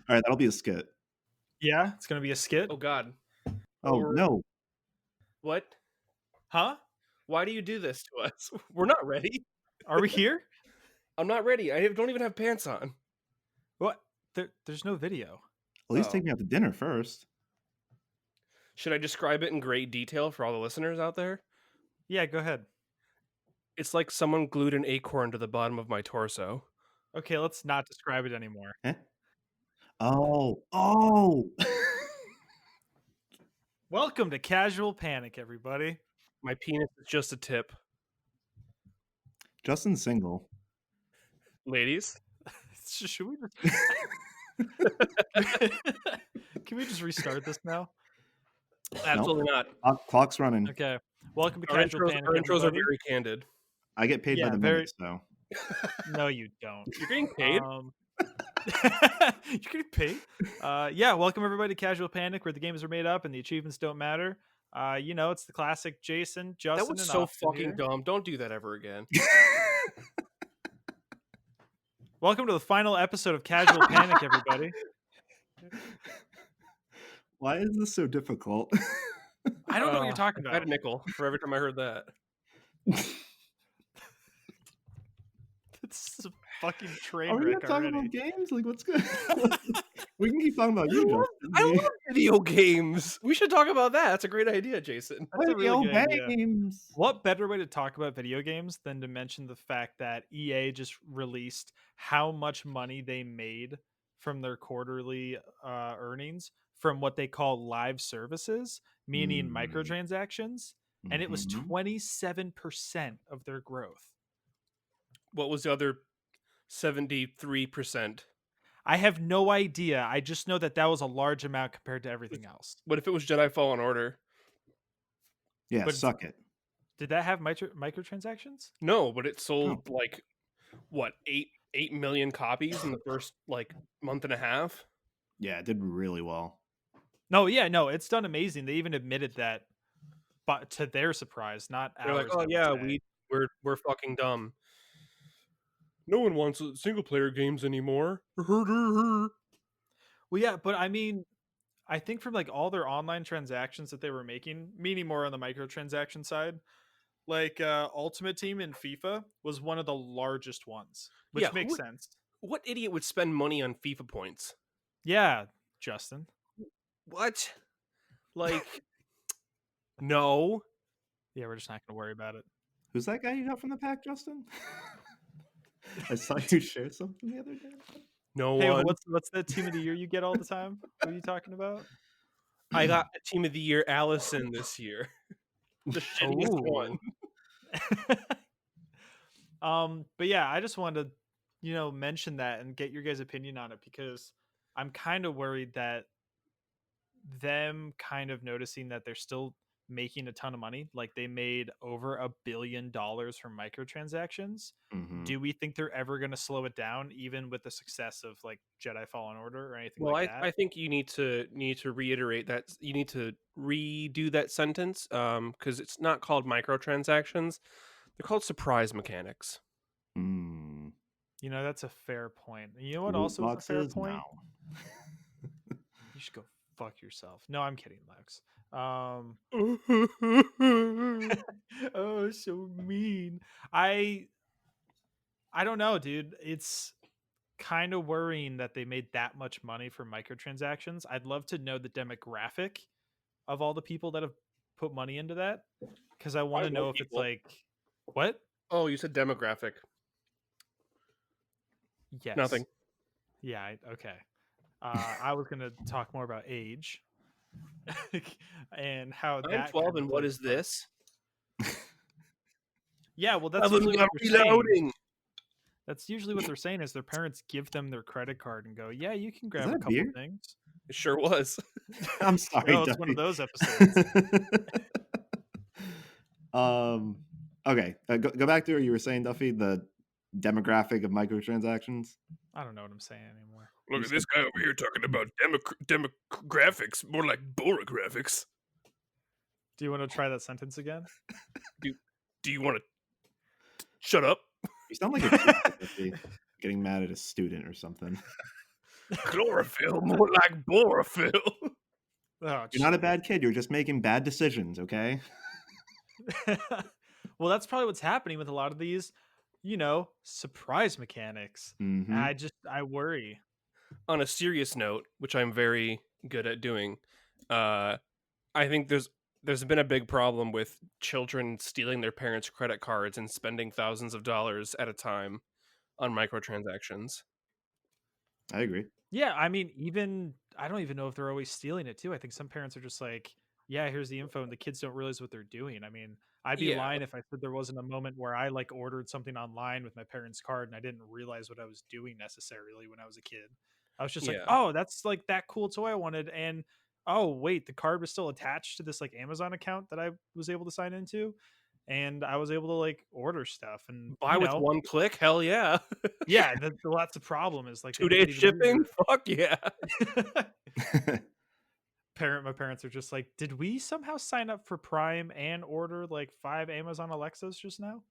All right, that'll be a skit. Yeah, it's gonna be a skit. Oh God. Oh Or- no! What? Huh? Why do you do this to us? We're not ready. Are we here? I'm not ready. Don't even have pants on. What? There's no video. At least Oh. take me out to dinner first. Should I describe it in great detail for all the listeners out there? Yeah, go ahead. It's like someone glued an acorn to the bottom of my torso. Okay, let's not describe it anymore. Eh? Oh! Welcome to Casual Panic, everybody. My penis is just a tip. Justin's single. Ladies? Should we? Can we just restart this now? Absolutely not. Clock's running. Okay. Welcome to Our Casual Panic. Our intros are everybody. very candid. I get paid by Yeah, the very- minute, so No, you don't. You're getting paid? You're getting paid? Yeah, welcome everybody to Casual Panic, where the games are made up and the achievements don't matter. It's the classic Jason, Justin, That was and so Austin fucking here. dumb. Don't do that ever again. Welcome to the final episode of Casual Panic, everybody. why is this so difficult? I don't know what you're talking I had a about. nickel for every time I heard that. It's a fucking train Are we wreck not talking already. about games? Like, what's good? We can keep talking about you, Justin. I love video games. We should talk about that. That's a great idea, Jason. That's a really good idea. games. What better way to talk about video games than to mention the fact that EA just released how much money they made from their quarterly earnings from what they call live services, meaning microtransactions, and it was 27% of their growth. What was the other 73%? I have no idea. I just know that was a large amount compared to everything else. What if it was Jedi Fallen Order? Yeah, But- suck it. Did that have microtransactions? No, but it sold like what, 8 million copies in the first like month and a half. Yeah, it did really well. No, yeah, no, it's done amazing. They even admitted that, but to their surprise, not They're like, ours. oh I would yeah, say. we're fucking dumb. No one wants single player games anymore. Well, yeah, but I mean, I think from like all their online transactions that they were making, meaning more on the microtransaction side, like Ultimate Team in FIFA was one of the largest ones, which Yeah, makes sense. What idiot would spend money on FIFA points? Yeah, Justin. What? Like, no. Yeah, we're just not going to worry about it. Who's that guy you got from the pack, Justin? I saw you share something the other day. No Hey, one. what's that team of the year you get all the time? What are you talking about? I got a Team of the Year Allison this year. The shittiest Ooh. one. But yeah, I just wanted to, mention that and get your guys' opinion on it because I'm kind of worried that them kind of noticing that they're still making a ton of money, like they made over $1 billion from microtransactions. Do we think they're ever going to slow it down, even with the success of like Jedi Fallen Order or anything like that? I think you need to reiterate that. You need to redo that sentence because it's not called microtransactions. They're called surprise mechanics. That's a fair point. You know what also is a fair point? No. You should go fuck yourself. No, I'm kidding, Lex. Oh, so mean. I don't know, dude. It's kind of worrying that they made that much money from microtransactions. I'd love to know the demographic of all the people that have put money into that, because I want to know if it's like what? Oh, you said demographic. Yes. Nothing. Yeah. Okay. I was gonna talk more about age and how I'm that. 12, and what is this? Yeah, well, that's usually what they're saying. Reloading. That's usually what they're saying is their parents give them their credit card and go, "Yeah, you can grab that a a couple beer? things." It sure was. I'm sorry. No, it's one of those episodes. Okay, go back to what you were saying, Duffy. The demographic of microtransactions. I don't know what I'm saying anymore. Look at this guy over here talking about demographics, more like borographics. Do you want to try that sentence again? Do you want to shut up? You sound like a kid, Duffy, getting mad at a student or something. Chlorophyll, more like borophyll. Oh, You're not a jeez. bad kid. You're just making bad decisions. Okay. Well, that's probably what's happening with a lot of these, surprise mechanics. Mm-hmm. I worry. On a serious note, which I'm very good at doing, uh, I think there's been a big problem with children stealing their parents' credit cards and spending thousands of dollars at a time on microtransactions. I agree. Yeah, I mean, even I don't even know if they're always stealing it too. I think some parents are just like, "Yeah, here's the info," and the kids don't realize what they're doing. I mean, I'd be Yeah, lying if I said there wasn't a moment where I like ordered something online with my parents' card and I didn't realize what I was doing necessarily when I was a kid. I was just like, yeah. "Oh, that's like that cool toy I wanted," and oh wait, the card was still attached to this like Amazon account that I was able to sign into, and I was able to like order stuff, and Buy with one click? Hell yeah. yeah, that's the problem is like they 2 make days it even shipping? easier. Fuck yeah. My parents are just like, "Did we somehow sign up for Prime and order like 5 Amazon Alexas just now?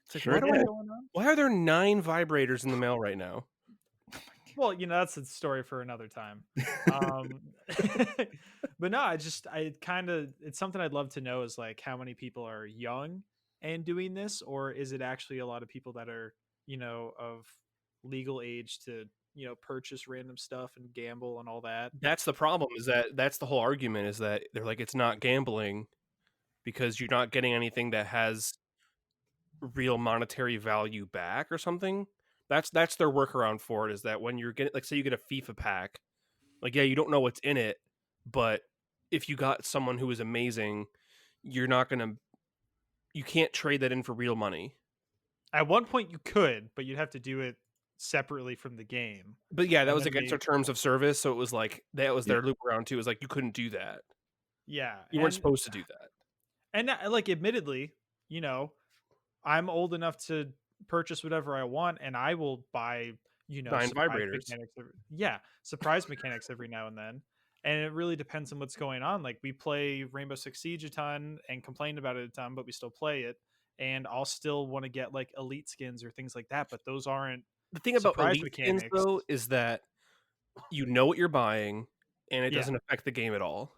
It's like, Sure What's did. going on?" why are there 9 vibrators in the mail right now? Well, that's a story for another time. Um, but no, I kinda it's something I'd love to know is, like, how many people are young and doing this, or is it actually a lot of people that are, of legal age to, purchase random stuff and gamble and all that? That's the problem, is that that's the whole argument, is that they're like, it's not gambling because you're not getting anything that has real monetary value back or something. That's their workaround for it, is that when you're getting, like, say you get a FIFA pack, like, yeah, you don't know what's in it, but if you got someone who is amazing, you're not gonna you can't trade that in for real money. At one point you could, but you'd have to do it separately from the game, But yeah, that and was then against they their terms of service, so it was like that was Yeah. their loop around too. It was like you couldn't do that. yeah, You weren't supposed to do that. like, admittedly, you know, I'm old enough to purchase whatever I want, and I will buy, 9 vibrators. surprise mechanics every now and then, and it really depends on what's going on. Like, we play Rainbow Six Siege a ton and complain about it a ton, but we still play it, and I'll still wanna get, like, elite skins or things like that, but those aren't The thing about surprise elite skins mechanics. though is that you know what you're buying and it Yeah, doesn't affect the game at all.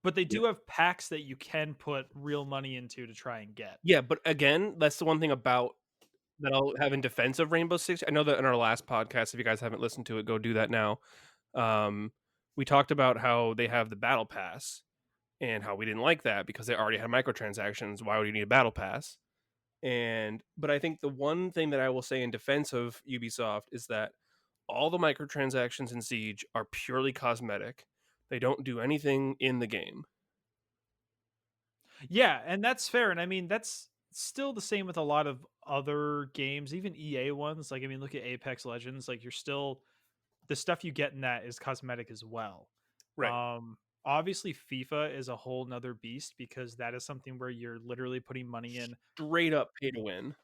but they Yeah. do have packs that you can put real money into to try and get. Yeah, but again, that's the one thing about that I'll have in defense of Rainbow Six. I know that in our last podcast, if you guys haven't listened to it, go do that now. Um, we talked about how they have the battle pass and how we didn't like that because they already had microtransactions. Why would you need a battle pass? And but I think the one thing that I will say in defense of Ubisoft is that all the microtransactions in Siege are purely cosmetic. They don't do anything in the game. Yeah, and that's fair, and I mean, that's still the same with a lot of other games, even EA ones, like, I mean, look at Apex Legends, like, you're still the stuff you get in that is cosmetic as well. Right. Obviously, FIFA is a whole 'nother beast because that is something where you're literally putting money in. Straight up pay to win.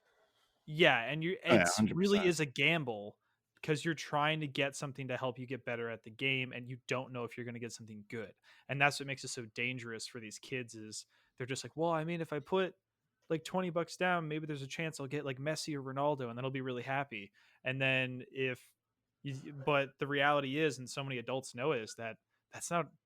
Yeah, and Oh yeah, it's really 100%. is a gamble because you're trying to get something to help you get better at the game, and you don't know if you're gonna get something good, and that's what makes it so dangerous for these kids is they're just like, "Well, I mean, if I put, like, 20 bucks down, maybe there's a chance I'll get, like, Messi or Ronaldo, and then I'll be really happy." And then if but the reality is, and so many adults know it, is that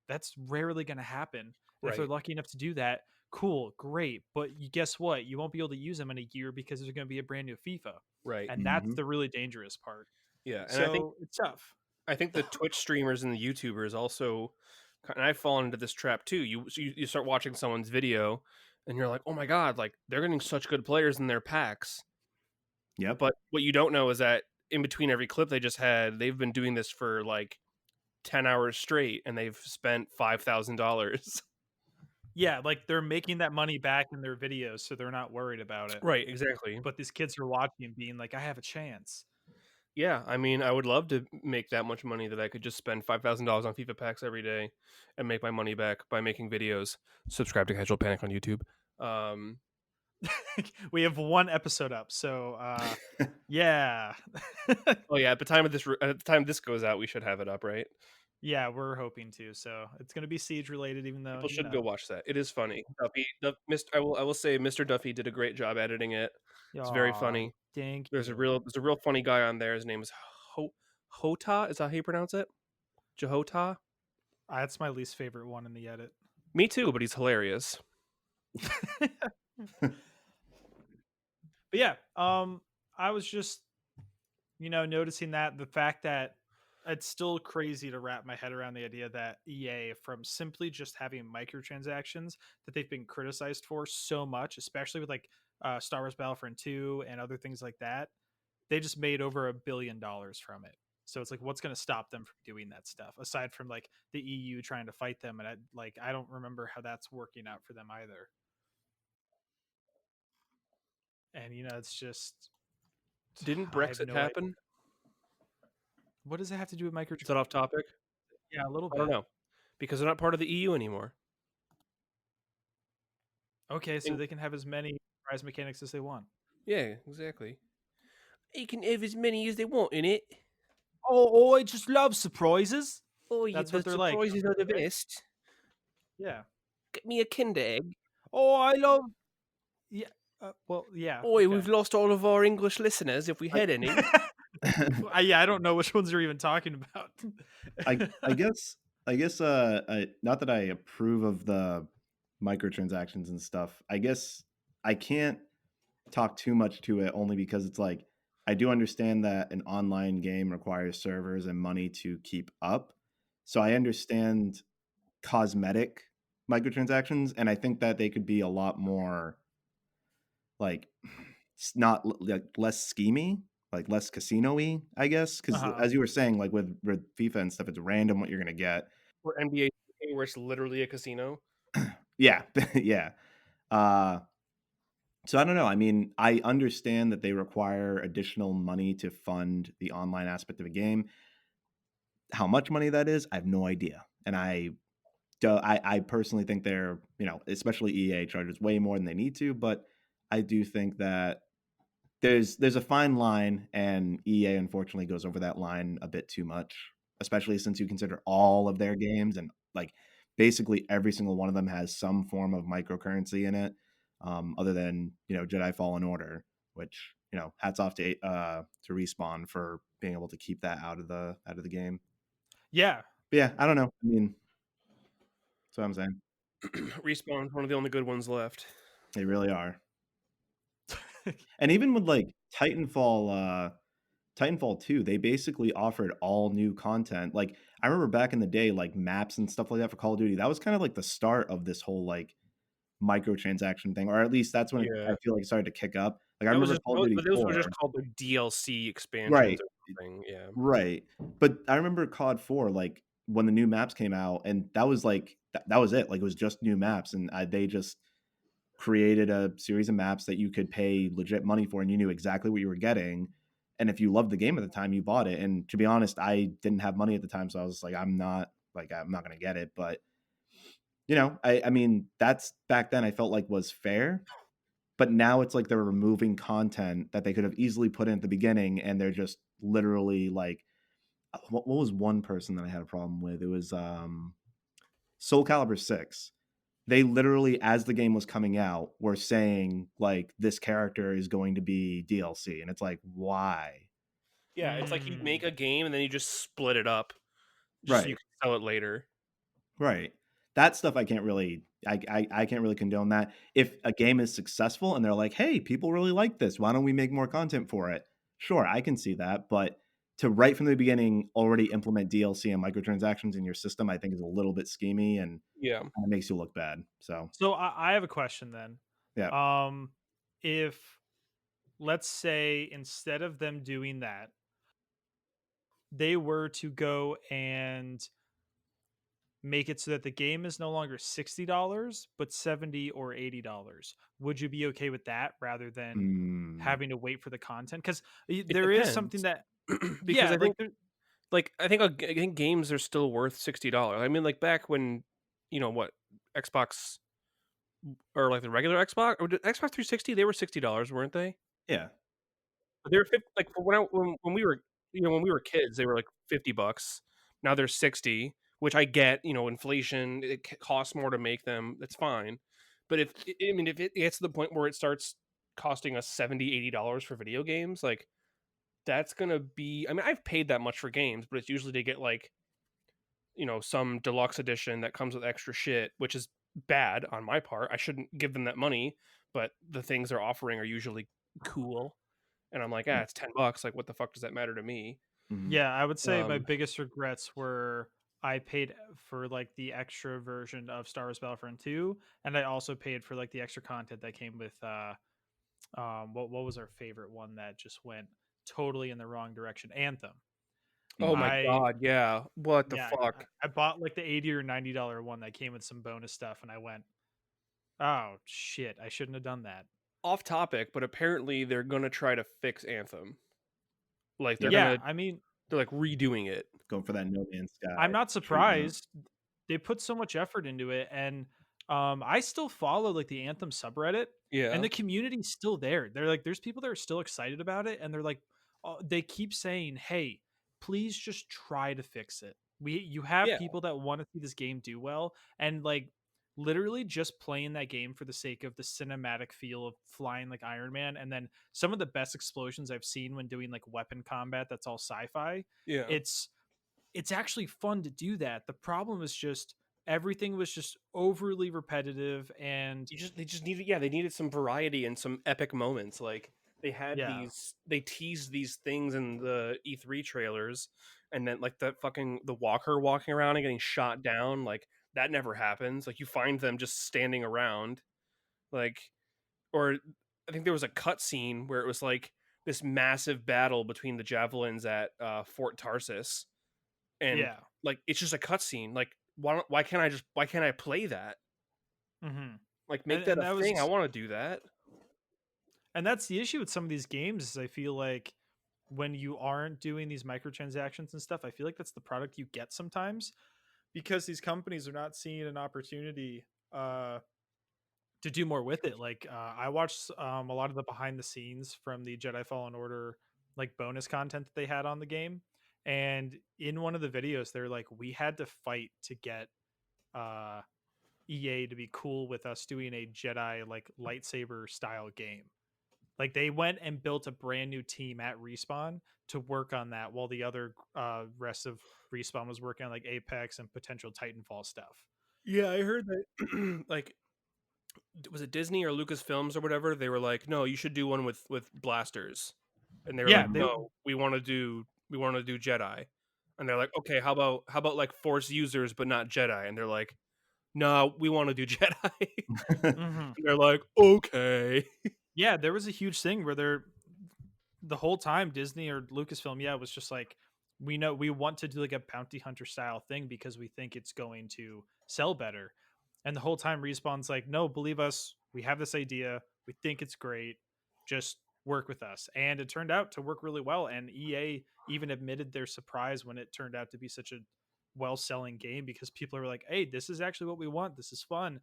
that's rarely gonna happen, and if they're Right. lucky enough to do that, cool, great. But guess what? You won't be able to use them in a year because there's going to be a brand new FIFA. Right. And that's Hmm. the really dangerous part. Yeah. And So it's tough. I think the Twitch streamers and the YouTubers also, and I've fallen into this trap too. You start watching someone's video and you're like, "Oh my god, like they're getting such good players in their packs." Yep. But what you don't know is that in between every clip they just had, they've been doing this for like 10 hours straight and they've spent $5,000. Yeah, like they're making that money back in their videos, so they're not worried about it. Right, exactly. But these kids are watching and being like, I have a chance. Yeah, I mean, I would love to make that much money that I could just spend $5,000 on FIFA packs every day and make my money back by making videos. Subscribe to Casual Panic on YouTube. Um, We have one episode up, so yeah. oh yeah, at the time this goes out, we should have it up, right? Yeah, we're hoping to. So it's gonna be siege related, even though, People should go watch that. It is funny. I will say Mr. Duffy did a great job editing it. It's very Aw, funny. thank There's a you. real funny guy on there. His name is Jehota, is that how you pronounce it? Jehota? That's my least favorite one in the edit. Me too, but he's hilarious. But yeah, I was just noticing that the fact that it's still crazy to wrap my head around the idea that EA, from simply just having microtransactions that they've been criticized for so much, especially with like Star Wars Battlefront 2 and other things like that, they just made over $1 billion from it. So it's like, what's going to stop them from doing that stuff aside from like the EU trying to fight them? And I don't remember how that's working out for them either. And it's just, Didn't I have Brexit no idea. happen? What does it have to do with Is that off topic? Yeah, a little I bit. don't know. Because they're not part of the EU anymore. Okay, so And- they can have as many prize mechanics as they want. Yeah, exactly. You can have as many as they want in it. Oh, I just love surprises. Oh, yeah, That's the what they're like. surprises are the Right? best. Yeah. Get me a Kinder Egg. Oh, I love. Yeah. Well, yeah. Oi, okay. we've lost all of our English listeners, if we had any. I don't know which ones you're even talking about. I guess not that I approve of the microtransactions and stuff. I guess I can't talk too much to it only because it's like I do understand that an online game requires servers and money to keep up. So I understand cosmetic microtransactions, and I think that they could be a lot more like not like less schemy, like less casino-y, I guess. Because Uh-huh. as you were saying, like with FIFA and stuff, it's random what you're gonna get. Or NBA, where it's literally a casino. Yeah, yeah. Uh, so I don't know. I mean, I understand that they require additional money to fund the online aspect of a game. How much money that is, I have no idea. And I personally think they're, especially EA charges way more than they need to, but I do think that there's a fine line, and EA unfortunately goes over that line a bit too much, especially since you consider all of their games and like basically every single one of them has some form of microcurrency in it, other than Jedi Fallen Order, which hats off to Respawn for being able to keep that out of the game. Yeah. But yeah, I don't know. I mean, that's what I'm saying. Respawn's one of the only good ones left. They really are. And even with like Titanfall 2, they basically offered all new content. Like I remember back in the day, like maps and stuff like that for Call of Duty. That was kind of like the start of this whole like microtransaction thing, or at least that's when I Yeah. feel like it started to kick up. Like I That was remember just, Call of Duty but those 4. were just called the DLC expansions Right, or something. Yeah. right. But I remember COD 4, like when the new maps came out, and that was like that was it. Like it was just new maps, and they just created a series of maps that you could pay legit money for, and you knew exactly what you were getting. And if you loved the game at the time, you bought it. And to be honest, I didn't have money at the time, so I was like, I'm not going to get it. But I mean, that's back then I felt like was fair. But now it's like they're removing content that they could have easily put in at the beginning, and they're just literally like, what was one person that I had a problem with? It was Soul Calibur 6. They literally, as the game was coming out, were saying like this character is going to be DLC, and it's like, why? Yeah, it's like you Mm. make a game and then you just split it up just so you Right, can sell it later. right. That stuff I can't really, I can't really condone that. If a game is successful and they're like, hey, people really like this, why don't we make more content for it? Sure, I can see that, but to right from the beginning already implement DLC and microtransactions in your system, I think is a little bit schemy and Yeah. kind of makes you look bad. So So I have a question then. yeah. If let's say instead of them doing that, they were to go and make it so that the game is no longer $60 but $70 or $80, would you be okay with that rather than Mm, having to wait for the content? Because It there is something depends. that, Because yeah, like I think games are still worth $60. I mean, like back when, what, Xbox, or like the regular Xbox, or Xbox 360, they were $60, weren't they? yeah. But they were 50, like for when we were, when we were kids, they were like $50. Now they're 60, which I get. Inflation, it costs more to make them. That's fine. But if it gets to the point where it starts costing us $70, $80 for video games, like that's gonna be. I mean, I've paid that much for games, but it's usually to get like some deluxe edition that comes with extra shit, which is bad on my part. I shouldn't give them that money, but the things they're offering are usually cool, and I'm like, it's $10. Like, what the fuck does that matter to me? Mhm. Yeah, I would say my Um, biggest regrets were I paid for like the extra version of Star Wars Battlefront 2, and I also paid for like the extra content that came with what was our favorite one that just went totally in the wrong direction? Anthem. oh Mhm. my I god, yeah. What the yeah, fuck? I bought like the 80 or $90 one that came with some bonus stuff and I went, "Oh shit, I shouldn't have done that." Off topic, but apparently they're gonna try to fix Anthem. Like Yep. Yeah, I mean, they're like redoing it. Going for that No Man's Sky I'm not treatment. surprised. They put so much effort into it, and I still follow like the Anthem subreddit, and Yeah, the community's still there. They're like, there's people that are still excited about it, and they're like, they keep saying, "Hey, please just try to fix it." You have yeah, people that want to see this game do well, and like literally just playing that game for the sake of the cinematic feel of flying like Iron Man, and then some of the best explosions I've seen when doing like weapon combat that's all sci-fi. yeah. It's actually fun to do that. The problem is just everything was just overly repetitive and They just needed, yeah, they needed some variety and some epic moments. Like yeah. they teased these things in the E3 trailers, and then like the walker walking around and getting shot down, like that never happens. Like you find them just standing around, like, or I think there was a cut scene where it was like this massive battle between the javelins at Fort Tarsus, and Yeah. like it's just a cutscene. Like why can't I play that? Mhm. Like And make that and a that thing. I was want to do that. and that's the issue with some of these games is I feel like when you aren't doing these microtransactions and stuff, I feel like that's the product you get sometimes because these companies are not seeing an opportunity to do more with it. Like I watched a lot of the behind the scenes from the Jedi Fallen Order like bonus content that they had on the game. And in one of the videos, they're like, we had to fight to get uh EA to be cool with us doing a Jedi like lightsaber style game. Like they went and built a brand new team at Respawn to work on that while the other rest of Respawn was working on like Apex and potential Titanfall stuff. Yeah, I heard that. Like, was it Disney or Lucasfilms or whatever? They were like, "No, you should do one with blasters," and they were like, Yeah, Mhm. they "No, we want to do Jedi," and they're like, "Okay, how about like Force users but not Jedi?" And they're like, "No, we want to do Jedi," Mhm. and they're like, "Okay." Yeah, there was a huge thing where they're the whole time Disney or Lucasfilm, yeah, was just like, we know we want to do like a bounty hunter style thing because we think it's going to sell better. And the whole time Respawn's like, no, believe us, we have this idea, we think it's great, just work with us. And it turned out to work really well. And EA even admitted their surprise when it turned out to be such a well-selling game because people are like, hey, this is actually what we want. This is fun.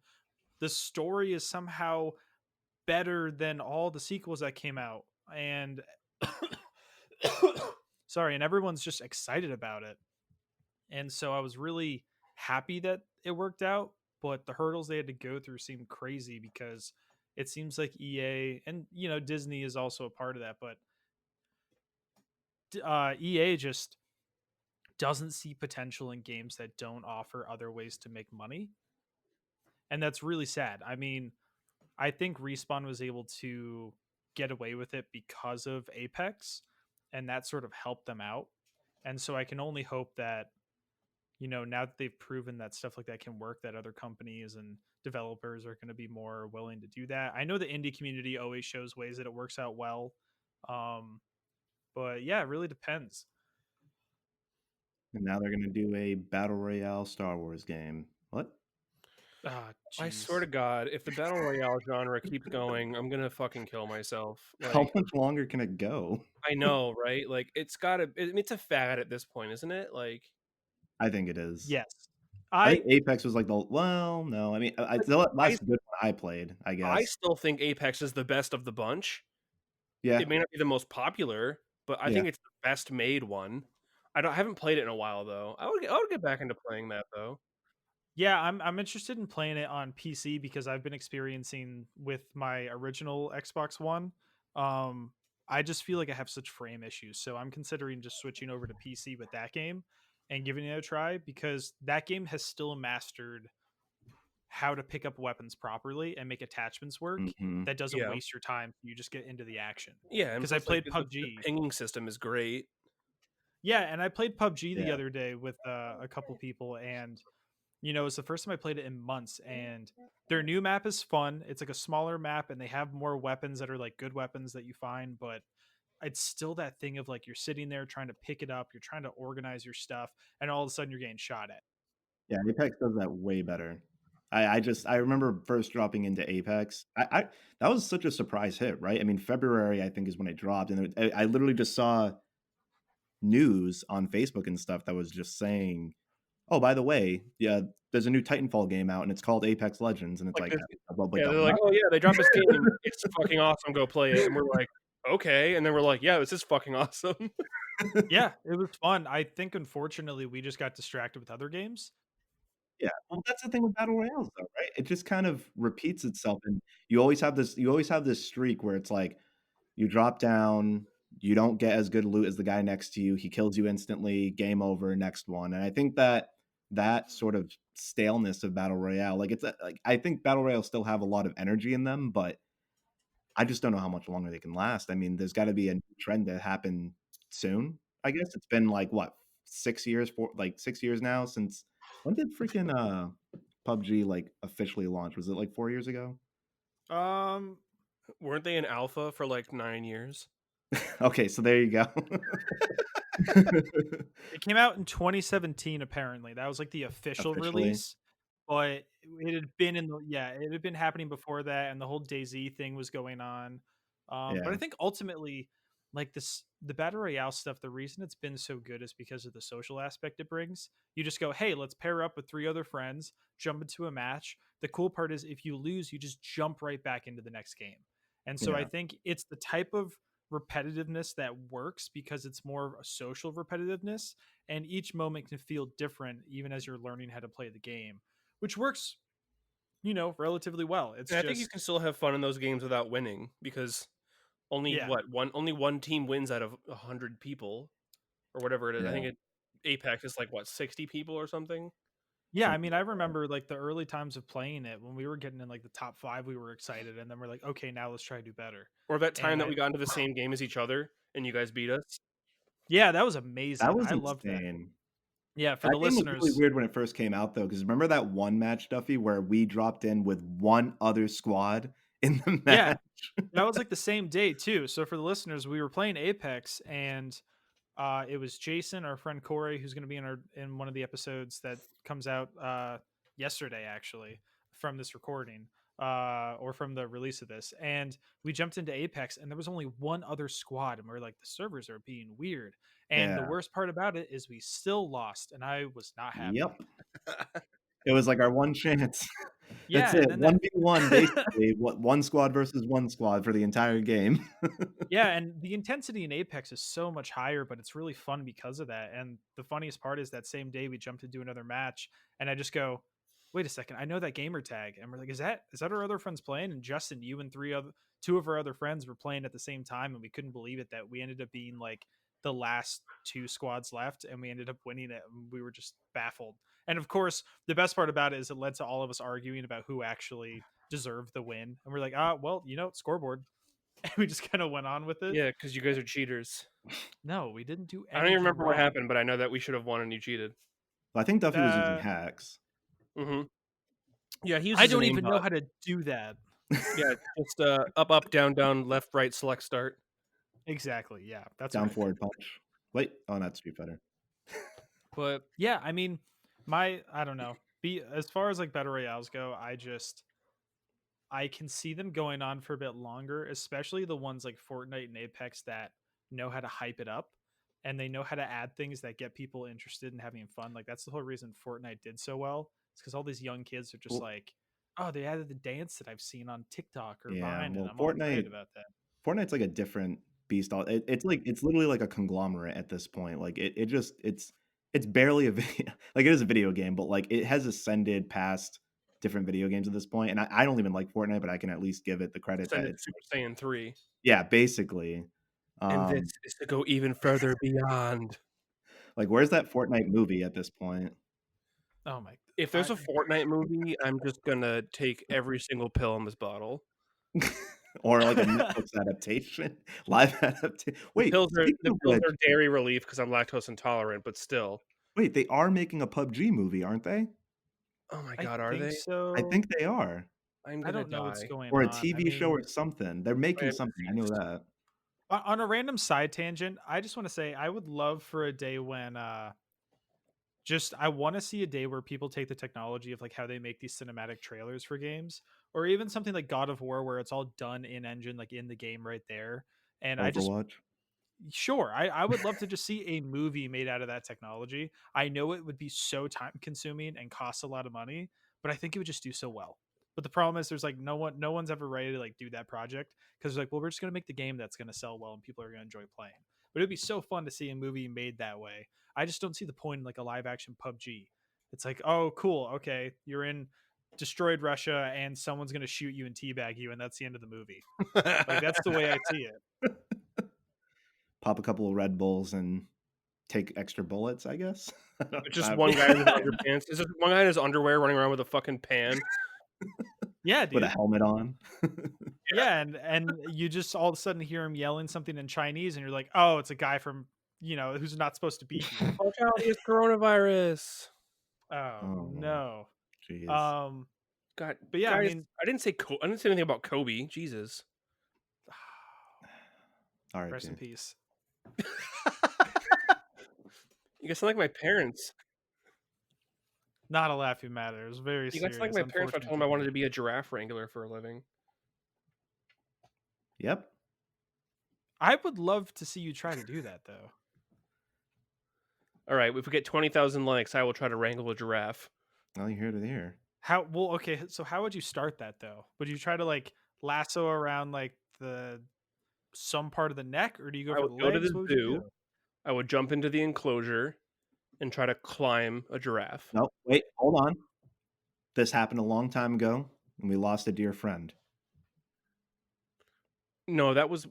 The story is somehow better than all the sequels that came out. And sorry, and everyone's just excited about it. And so I was really happy that it worked out, but the hurdles they had to go through seemed crazy because it seems like EA and Disney is also a part of that, but EA just doesn't see potential in games that don't offer other ways to make money, and that's really sad. I mean, I think Respawn was able to get away with it because of Apex, and that sort of helped them out. And so I can only hope that, now that they've proven that stuff like that can work, that other companies and developers are going to be more willing to do that. I know the indie community always shows ways that it works out well. Um, but yeah, it really depends. And now they're gonna do a battle royale Star Wars game. What? Ah, I swear jeez. to God, if the battle royale genre keeps going, I'm gonna fucking kill myself. How Like, much longer can it go? I know, right? Like, it's a fad at this point, isn't it? Like, I think it is. Yes. I I think Apex was like the well, no, I mean, like the I last good one I played, I I guess. still think Apex is the best of the bunch. Yeah, It may not be the most popular, but I yeah. think it's the best made one. I haven't played it in a while though. I would get back into playing that though. Yeah, I'm interested in playing it on PC because I've been experiencing with my original Xbox One. Um I just feel like I have such frame issues. So I'm considering just switching over to PC with that game and giving it a try because that game has still mastered how to pick up weapons properly and make attachments work Mhm. that doesn't Yeah. waste your time. You just get into the action. Yeah, and Because I plus, like, played the PUBG. pinging system is great. Yeah, and I played PUBG the Yeah. other day with a couple people, and it's the first time I played it in months. And their new map is fun. It's like a smaller map, and they have more weapons that are like good weapons that you find, but it's still that thing of like you're sitting there trying to pick it up, you're trying to organize your stuff, and all of a sudden you're getting shot at. Yeah, Apex does that way better. I remember first dropping into Apex. I that was such a surprise hit, right? I mean, February, I think, is when it dropped, and I literally just saw news on Facebook and stuff that was just saying, "Oh, by the way, yeah, there's a new Titanfall game out, and it's called Apex Legends," and it's Like like, this like Yeah, a they're like, what? "Oh, yeah, they dropped this game. It's fucking awesome. Go play it." And we're like, "Okay." And then we're like, "Yeah, this is fucking awesome." Yeah, it was fun. I think unfortunately we just got distracted with other games. Yeah, well, that's the thing with battle royales, though, right? It just kind of repeats itself, and you always have this streak where it's like, you drop down, you don't get as good loot as the guy next to you, he kills you instantly, game over, next one, and I think that sort of staleness of battle royale, like, I think battle royales still have a lot of energy in them, but I just don't know how much longer they can last. I mean, there's gotta be a new trend to happen soon, I guess. It's been, like, what, 6 years, 6 years now since when did freaking, PUBG, like, officially launch? Was it, like, 4 years ago? Um, Weren't they in alpha for, like, 9 years? Okay, so there you go. it came out in 2017 apparently. That was like the official Officially? release, but it had been it had been happening before that, and the whole DayZ thing was going on. But I Yeah, think ultimately, like the battle royale stuff, the reason it's been so good is because of the social aspect it brings. You just go, hey, let's pair up with 3 other friends, jump into a match. The cool part is if you lose, you just jump right back into the next game. And so I yeah. think it's the type of repetitiveness that works because it's more of a social repetitiveness, and each moment can feel different even as you're learning how to play the game, which works relatively well. It's And I think you can just still have fun in those games without winning because yeah, only one team wins out of 100 people or whatever it is. I think Yeah, Apex is like, what, 60 people or something? yeah, I something mean, I like that. remember like the early times of playing it when we were getting in like the top 5, we were excited, and then we're like, okay, now let's try to do better. Or that time And that I we got into the same game as each other and you guys beat us? yeah, that was That amazing. was I loved that. insane. Yeah, for That the game was really listeners. weird when it first came out, though, because remember that one match, Duffy, where we dropped in with one other squad in the Yeah, match? that was like the same day too. So for the listeners, we were playing Apex, and it was Jason, our friend Corey, who's going to be in one of the episodes that comes out yesterday, actually, from this recording, or from the release of this. And we jumped into Apex, and there was only one other squad, and we are like, the servers are being weird. And the Yeah. worst part about it is we still lost, and I was not happy. Yep. It was like our one chance. That's Yeah, it, and then that 1v1 basically, what, 1 squad versus 1 squad for the entire game. Yeah, and the intensity in Apex is so much higher, but it's really fun because of that. And the funniest part is that same day we jumped into another match, and I just go, "Wait a second, I know that gamer tag." And we're like, "Is that our other friends playing?" And Justin, you and 2 of our other friends were playing at the same time, and we couldn't believe it that we ended up being like the last 2 squads left, and we ended up winning it. And we were just baffled. And of course, the best part about it is it led to all of us arguing about who actually deserved the win. And we're like, well, scoreboard. And we just kind of went on with it. Yeah, because you guys are cheaters. No, we didn't do I don't even anything remember what wrong. happened, but I know that we should have won and you cheated. I think Duffy was using Uh, hacks. Mhm. Yeah, he I uses an don't even know aimbot. how to do that. Yeah, just, up, up, down, down, left, right, select, start. Exactly. Yeah, that's what Down I did. forward punch. Wait, oh, that's Street Fighter. But yeah, I mean, I don't know. Be as far as like battle royales go, I can see them going on for a bit longer, especially the ones like Fortnite and Apex that know how to hype it up, and they know how to add things that get people interested in having fun. Like that's the whole reason Fortnite did so well. It's because all these young kids are just Well, like, oh, they added the dance that I've seen on TikTok or yeah, Vine, and well, I'm all excited about that. Fortnite's like a different beast. It's literally like a conglomerate at this point. Like it's barely a video. Like it is a video game, but like it has ascended past different video games at this point. And I don't even like Fortnite, but I can at least give it the credit Send that it to it's Super Saiyan 3. yeah, basically. And this Um, is to go even further beyond. like, where's that Fortnite movie at this point? Oh my! If there's a Fortnite movie, I'm just gonna take every single pill in this bottle. Or like a Netflix adaptation, live adaptation. Wait, speaking The of pills which, are dairy relief because I'm lactose intolerant, but still. wait, they are making a PUBG movie, aren't they? Oh my I god, are think they? I so. think they are. I'm I gonna don't know what's die. going Or a on. I TV show mean, or something. They're I making am something, I know confused. that. on a random side tangent, I just want to say I would love for a day when just I want to see a day where people take the technology of like how they make these cinematic trailers for games, or even something like God of War where it's all done in engine, like in the game right there. And I just Overwatch? sure, I would love to just see a movie made out of that technology. I know it would be so time consuming and cost a lot of money, but I think it would just do so well. But the problem is there's like no one's ever ready to like do that project because like, well, we're just gonna make the game that's gonna sell well and people are gonna enjoy playing. But it'd be so fun to see a movie made that way. I just don't see the point in like a live action PUBG. It's like, oh cool, okay, you're in destroyed Russia and someone's gonna shoot you and teabag you, and that's the end of the movie. Like that's the way I see it. Pop a couple of Red Bulls and take extra bullets, I guess? Just I one guy in his underpants. Is just one guy in his underwear running around with a fucking pan. Yeah, with a dude. helmet on. Yeah, and you just all of a sudden hear him yelling something in Chinese, and you're like, oh, it's a guy from who's not supposed to be here. Watch out, he has coronavirus. Oh Oh, no. jeez. Um, God, but yeah, I guys, mean, I didn't say anything about Kobe. Jesus. rest in RIP. peace. You guys sound like my parents. Not a laughing matter. It was very You guys sound like serious. my parents when I Unfortunate told to them I wanted hear. to be a giraffe wrangler for a living. Yep. I would love to see you try to do that though. All right, if we get 20,000 likes, I will try to wrangle a giraffe. Well, you're here to hear. How well? Okay, so how would you start that though? Would you try to like lasso around like the some part of the neck, or do you go I for would the go to legs? the What would you zoo. do? I would jump into the enclosure and try to climb a giraffe. No, wait, hold on. This happened a long time ago, and we lost a dear friend. No, that was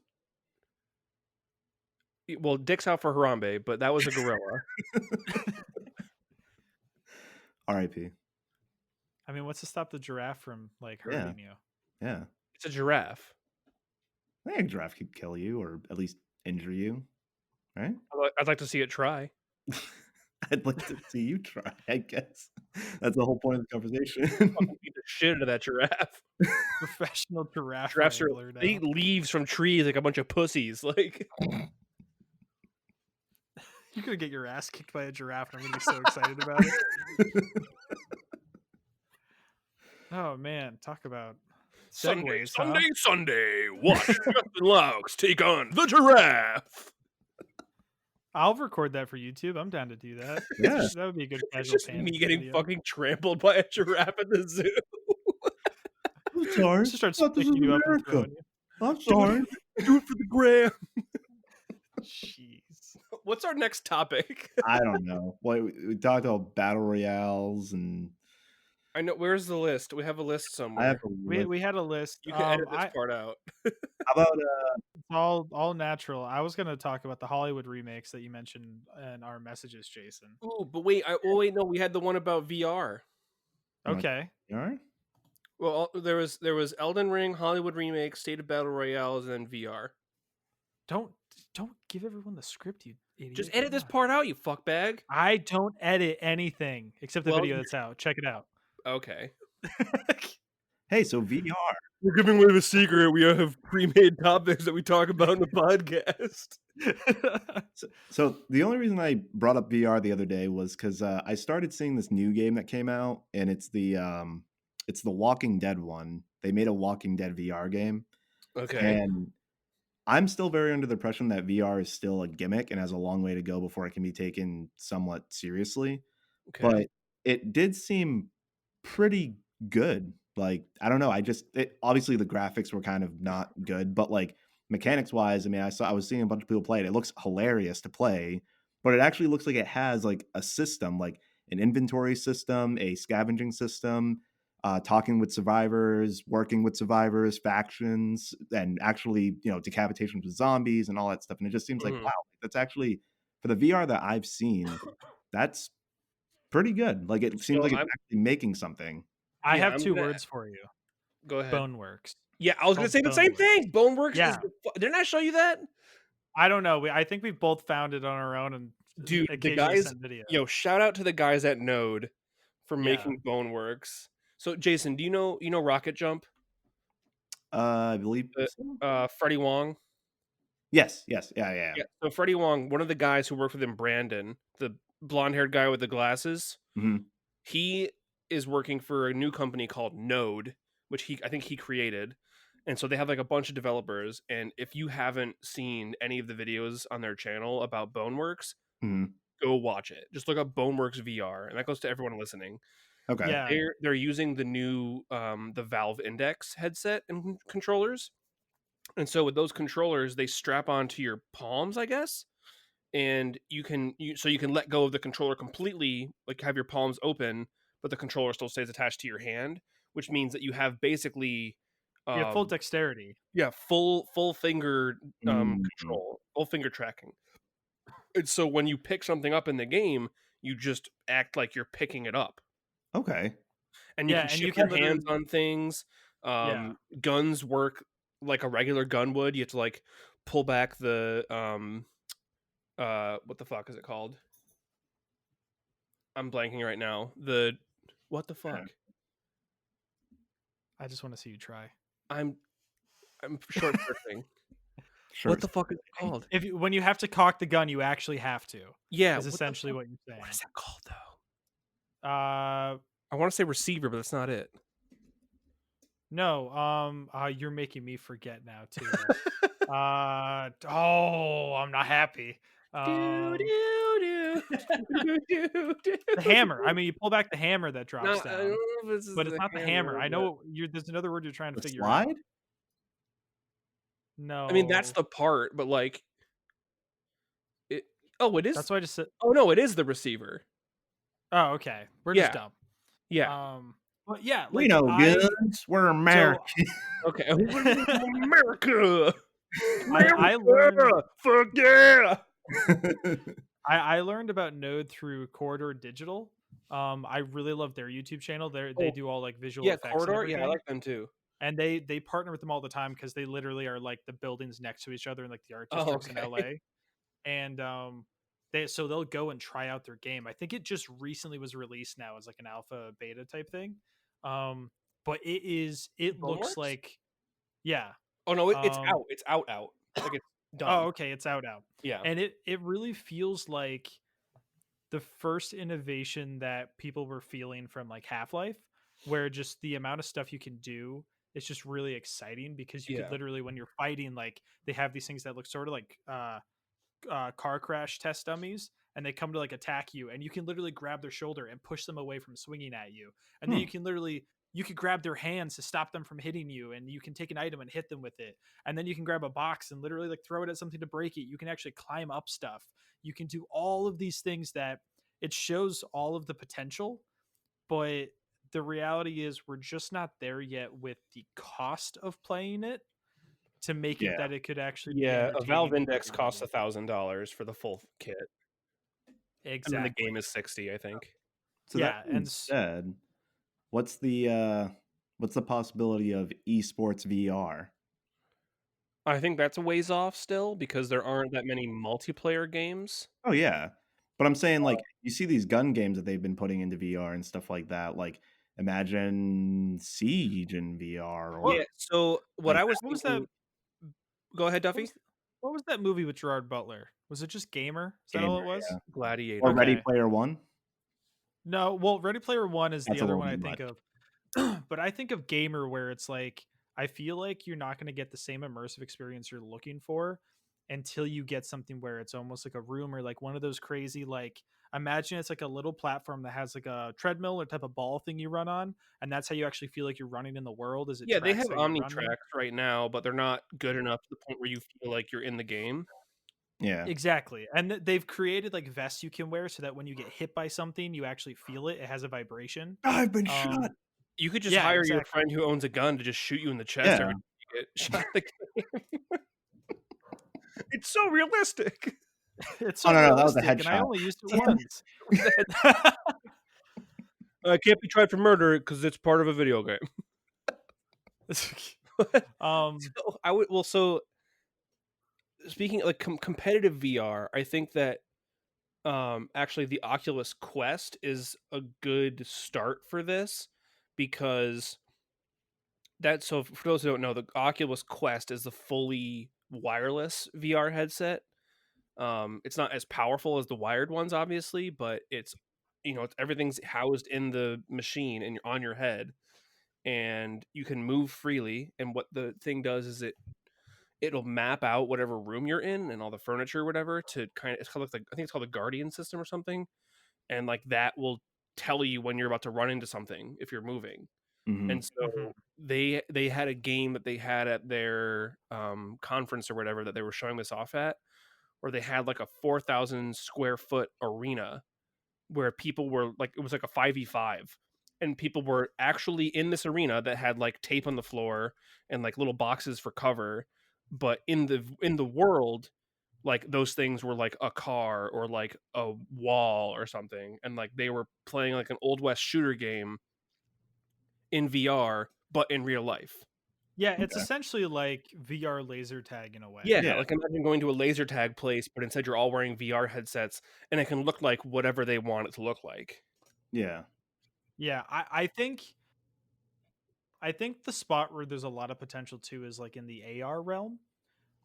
well, dicks out for Harambe, but that was a gorilla. RIP. I mean, what's to stop the giraffe from like Yeah. hurting you? Yeah. It's a giraffe. I think a giraffe could kill you or at least injure you, right? I'd like to see it try. I'd like to see you try, I guess. That's the whole point of the conversation. Fucking beat the shit out of that giraffe. Professional giraffe Giraffes are wrangler now. they eat leaves from trees like a bunch of pussies. Like You're gonna get your ass kicked by a giraffe, and I'm gonna be so excited about it. Oh man, talk about segues, huh? Sunday. Watch Justin Laux take on the giraffe. I'll record that for YouTube. I'm down to do that. Yeah. That would be a good It's casual just pan me getting video. fucking trampled by a giraffe at the zoo. I'm sorry. Just starts Thought this picking was you up and America. throwing you. I'm sorry. Do it for the gram. Jeez. What's our next topic? I don't know. Well, we talked about battle royales, and I know. Where's the list? We have a list I somewhere. have a list. We had a list. You can edit this part out. How about It's all natural. I was gonna talk about the Hollywood remakes that you mentioned in our messages, Jason. Ooh, but wait. Wait, no. We had the one about VR. Okay. you all right? Well, there was Elden Ring, Hollywood remakes, State of Battle Royales, and then VR. Don't give everyone the script, you idiot. Just edit Come this on. part out, you fuckbag. I don't edit anything except the Well, video that's out. Check it out. Okay. Hey, so VR. We're giving away the secret. We have pre-made topics that we talk about in the podcast. So the only reason I brought up VR the other day was because I started seeing this new game that came out, and it's the Walking Dead one. They made a Walking Dead VR game, Okay. and I'm still very under the impression that VR is still a gimmick and has a long way to go before it can be taken somewhat seriously. Okay. But it did seem pretty good. Like, I don't know. Obviously the graphics were kind of not good, but like mechanics wise, I mean, I was seeing a bunch of people play it. It looks hilarious to play, but it actually looks like it has like a system, like an inventory system, a scavenging system. talking with survivors, working with survivors, factions, and actually, decapitations with zombies and all that stuff. And it just seems like, Mhm. wow, that's actually, for the VR that I've seen, that's pretty good. Like, it seems So like it's I'm actually making something. I yeah, have I'm 2 gonna words for you. go ahead. Boneworks. Yeah, I It's was gonna called say the same Boneworks. thing. Boneworks is Yeah. didn't I show you that? I don't know. I think we've both found it on our own and Dude, the occasionally guys send videos. shout out to the guys at Node for Yeah. making Boneworks. So, Jason, do you know Rocket Jump? I believe The, so. Freddie Wong? Yes, yes, yeah, yeah, yeah. Yeah, so Freddie Wong, one of the guys who worked with him, Brandon, the blonde-haired guy with the glasses, Mhm. he is working for a new company called Node, which I think he created. And so they have like a bunch of developers. And if you haven't seen any of the videos on their channel about Boneworks, Mhm. go watch it. Just look up Boneworks VR, and that goes to everyone listening. Okay. Yeah. They're using the new the Valve Index headset and controllers. And so with those controllers, they strap onto your palms, I guess, and so you can let go of the controller completely, like have your palms open, but the controller still stays attached to your hand, which means that you have basically You have full um dexterity. yeah, full finger Mhm. control, full finger tracking. And so when you pick something up in the game, you just act like you're picking it up, Okay. and you Yeah, can and shift you your can hands literally on things. yeah. Guns work like a regular gun would. You have to like pull back the what the fuck is it called? I'm blanking right now. What the fuck? I just want to see you try. I'm I'm short circling. Sure. What the fuck is it called? When you have to cock the gun, you actually have to. Yeah, Is what the essentially fuck? what you're What saying. is that called though? Uh I want to say receiver, but that's not it. no, you're making me forget now too. Oh, I'm not happy. Do, Um do, do, do, do, the hammer. I do. mean, you pull back the hammer that drops No, I don't down, know if this is but it's the not the hammer. hammer, I but know you're there's another word you're trying to The figure out. slide? I mean that's No. the part. But like it. Oh, it is. That's why I just said Oh no, it is the receiver. oh, okay. We're just Yeah, dumb. yeah. But yeah, We like know guns. We're so American. Okay, America, I learned America, fuck yeah. I learned about Node through Corridor Digital. I really love their YouTube channel. They Oh do all like visual yeah, effects and corridor. Yeah, I everything. like them too. And they partner with them all the time because they literally are like the buildings next to each other in like the art Oh, districts in okay. LA. And they'll go and try out their game. I think it just recently was released now as like an alpha beta type thing. Um, but it looks Boneworks? like yeah. Oh no, it's Um out. It's out. Like it's oh done. okay, it's out. Yeah. And it really feels like the first innovation that people were feeling from like Half-Life, where just the amount of stuff you can do is just really exciting because you could Yeah. literally when you're fighting, like they have these things that look sort of like car crash test dummies, and they come to like attack you, and you can literally grab their shoulder and push them away from swinging at you, and then Hmm. you could grab their hands to stop them from hitting you, and you can take an item and hit them with it, and then you can grab a box and literally like throw it at something to break it. You can actually climb up stuff. You can do all of these things that it shows all of the potential, but the reality is we're just not there yet with the cost of playing it to make it Yeah. that it could actually be Yeah. A Valve entertaining for Index costs everybody. $1,000 for the full kit, and then the game Exactly. is 60, I think. So that Yeah, being said, what's the possibility of esports VR? I think that's a ways off still because there aren't that many multiplayer games. Oh yeah. But I'm saying, like, you see these gun games that they've been putting into VR and stuff like that. Like, imagine Siege in VR, what Yeah. or So what like I was what was that thinking. Go ahead, what Duffy. was what was that movie with Gerard Butler? Was it just Gamer? Is that all gamer, it was? yeah. Or Gladiator. Ready Okay. Player One. No, well, Ready Player One is the That's a other little one I bit think much. of. But I think of Gamer where it's like I feel like you're not going to get the same immersive experience you're looking for until you get something where it's almost like a room or like one of those crazy like imagine it's like a little platform that has like a treadmill or type of ball thing you run on, and that's how you actually feel like you're running in the world as it Yeah, they tracks have how you're running. Omnitracks right now, but they're not good enough to the point where you feel like you're in the game. Yeah. Exactly. And they've created like vests you can wear so that when you get hit by something, you actually feel it. It has a vibration. I've been Um, shot. You could just Yeah, hire your exactly. friend who owns a gun to just shoot you in the chest Yeah. every time you get shot in the game. It's so realistic. It's Oh, so no, no, that was a realistic, and I headshot. only used it once. It can't be tried for murder because it's part of a video game. um, So I would so speaking like competitive VR, I think that actually the Oculus Quest is a good start for this because so for those who don't know, the Oculus Quest is the fully wireless VR headset. It's not as powerful as the wired ones, obviously, but everything's housed in the machine and on your head, and you can move freely. And what the thing does is it'll map out whatever room you're in and all the furniture, or whatever, to kind of it's called like I think it's called a Guardian system or something, and like that will tell you when you're about to run into something if you're moving. Mhm. And mhm. so they had a game that they had at their conference or whatever that they were showing this off at, where they had like a 4,000 square foot arena where people were like, it was like a 5v5, and people were actually in this arena that had like tape on the floor and like little boxes for cover, but in the world, like those things were like a car or like a wall or something, and like they were playing like an old west shooter game in VR but in real life. Yeah, it's Okay. essentially like VR laser tag in a way. Yeah, Yeah. like imagine going to a laser tag place, but instead you're all wearing VR headsets, and it can look like whatever they want it to look like. Yeah. Yeah, I think the spot where there's a lot of potential too is like in the AR realm.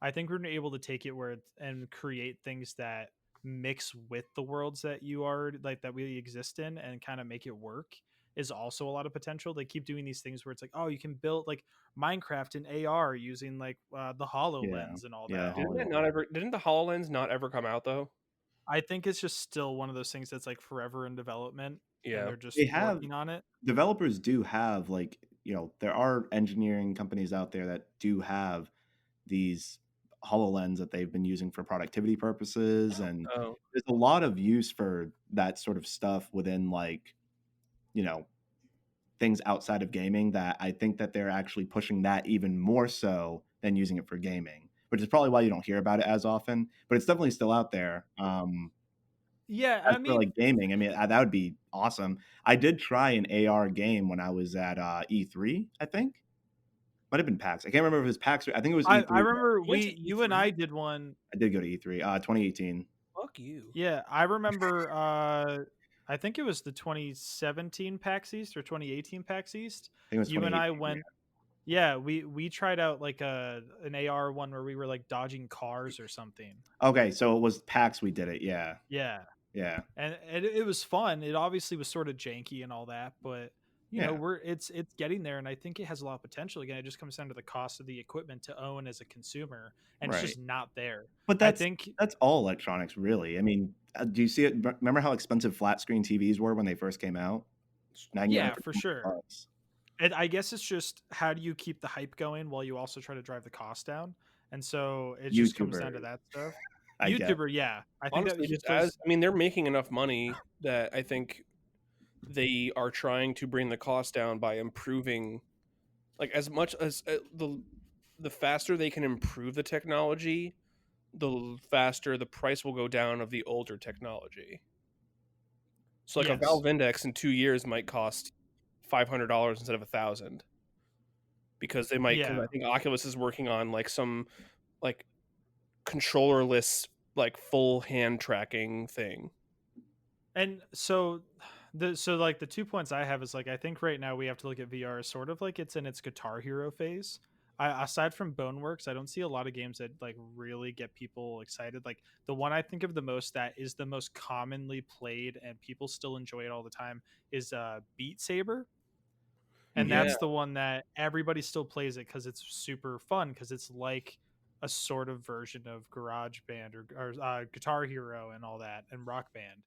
I think we're able to take it where and create things that mix with the worlds that you are like that we exist in and kind of make it work is also a lot of potential. They keep doing these things where it's like, oh, you can build like Minecraft in AR using like the Yeah. HoloLens and all Yeah, that. Didn't the HoloLens not ever come out though? I think it's just still one of those things that's like forever in development and Yeah. they're just they have working on it. developers do have, like, there are engineering companies out there that do have these HoloLens that they've been using for productivity purposes, and Oh. there's a lot of use for that sort of stuff within, like, you know, things outside of gaming, that I think that they're actually pushing that even more so than using it for gaming, which is probably why you don't hear about it as often, but it's definitely still out there. Yeah, As I for, mean, like, gaming, I mean, that would be awesome. I did try an AR game when I was at, E3, I think. Might have been PAX. I can't remember if it was PAX or I think it was I E3, but remember You went to you and I E3? did one. I did go to E3, 2018. Fuck you. Yeah, I remember I think it was the 2017 PAX East or 2018 PAX East. I think it was You and I 2018, yeah. went. Yeah, we tried out like an AR one where we were like dodging cars or something. Okay, so it was PAX we did it, yeah. Yeah. Yeah. And it was fun. It obviously was sort of janky and all that, but Yeah, it's getting there, and I think it has a lot of potential. Again, it just comes down to the cost of the equipment to own as a consumer, and it's right. just not there. But I that's think that's all electronics, really. I mean, do you see it remember how expensive flat screen TVs were when they first came out? Now you can get them yeah, for for 20 sure. bucks. And I guess it's just how do you keep the hype going while you also try to drive the cost down? And so it just comes down to YouTubers, that stuff. I guess. YouTuber, yeah, I think that Honestly, he just as plays. I mean, they're making enough money that I think they are trying to bring the cost down by improving, like, as much as the faster they can improve the technology, the faster the price will go down of the older technology. So like a Yes, Valve Index in 2 years might cost $500 instead of 1,000, because because yeah, I think Oculus is working on like some like controllerless like full hand tracking thing. and so like the 2 points I have is like I think right now we have to look at VR as sort of like it's in its Guitar Hero phase. Aside from Boneworks, I don't see a lot of games that like really get people excited. Like the one I think of the most that is the most commonly played and people still enjoy it all the time is Beat Saber, and Mhm. Yeah, that's the one that everybody still plays it because it's super fun because it's like a sort of version of Garage Band or Guitar Hero and all that and Rock Band.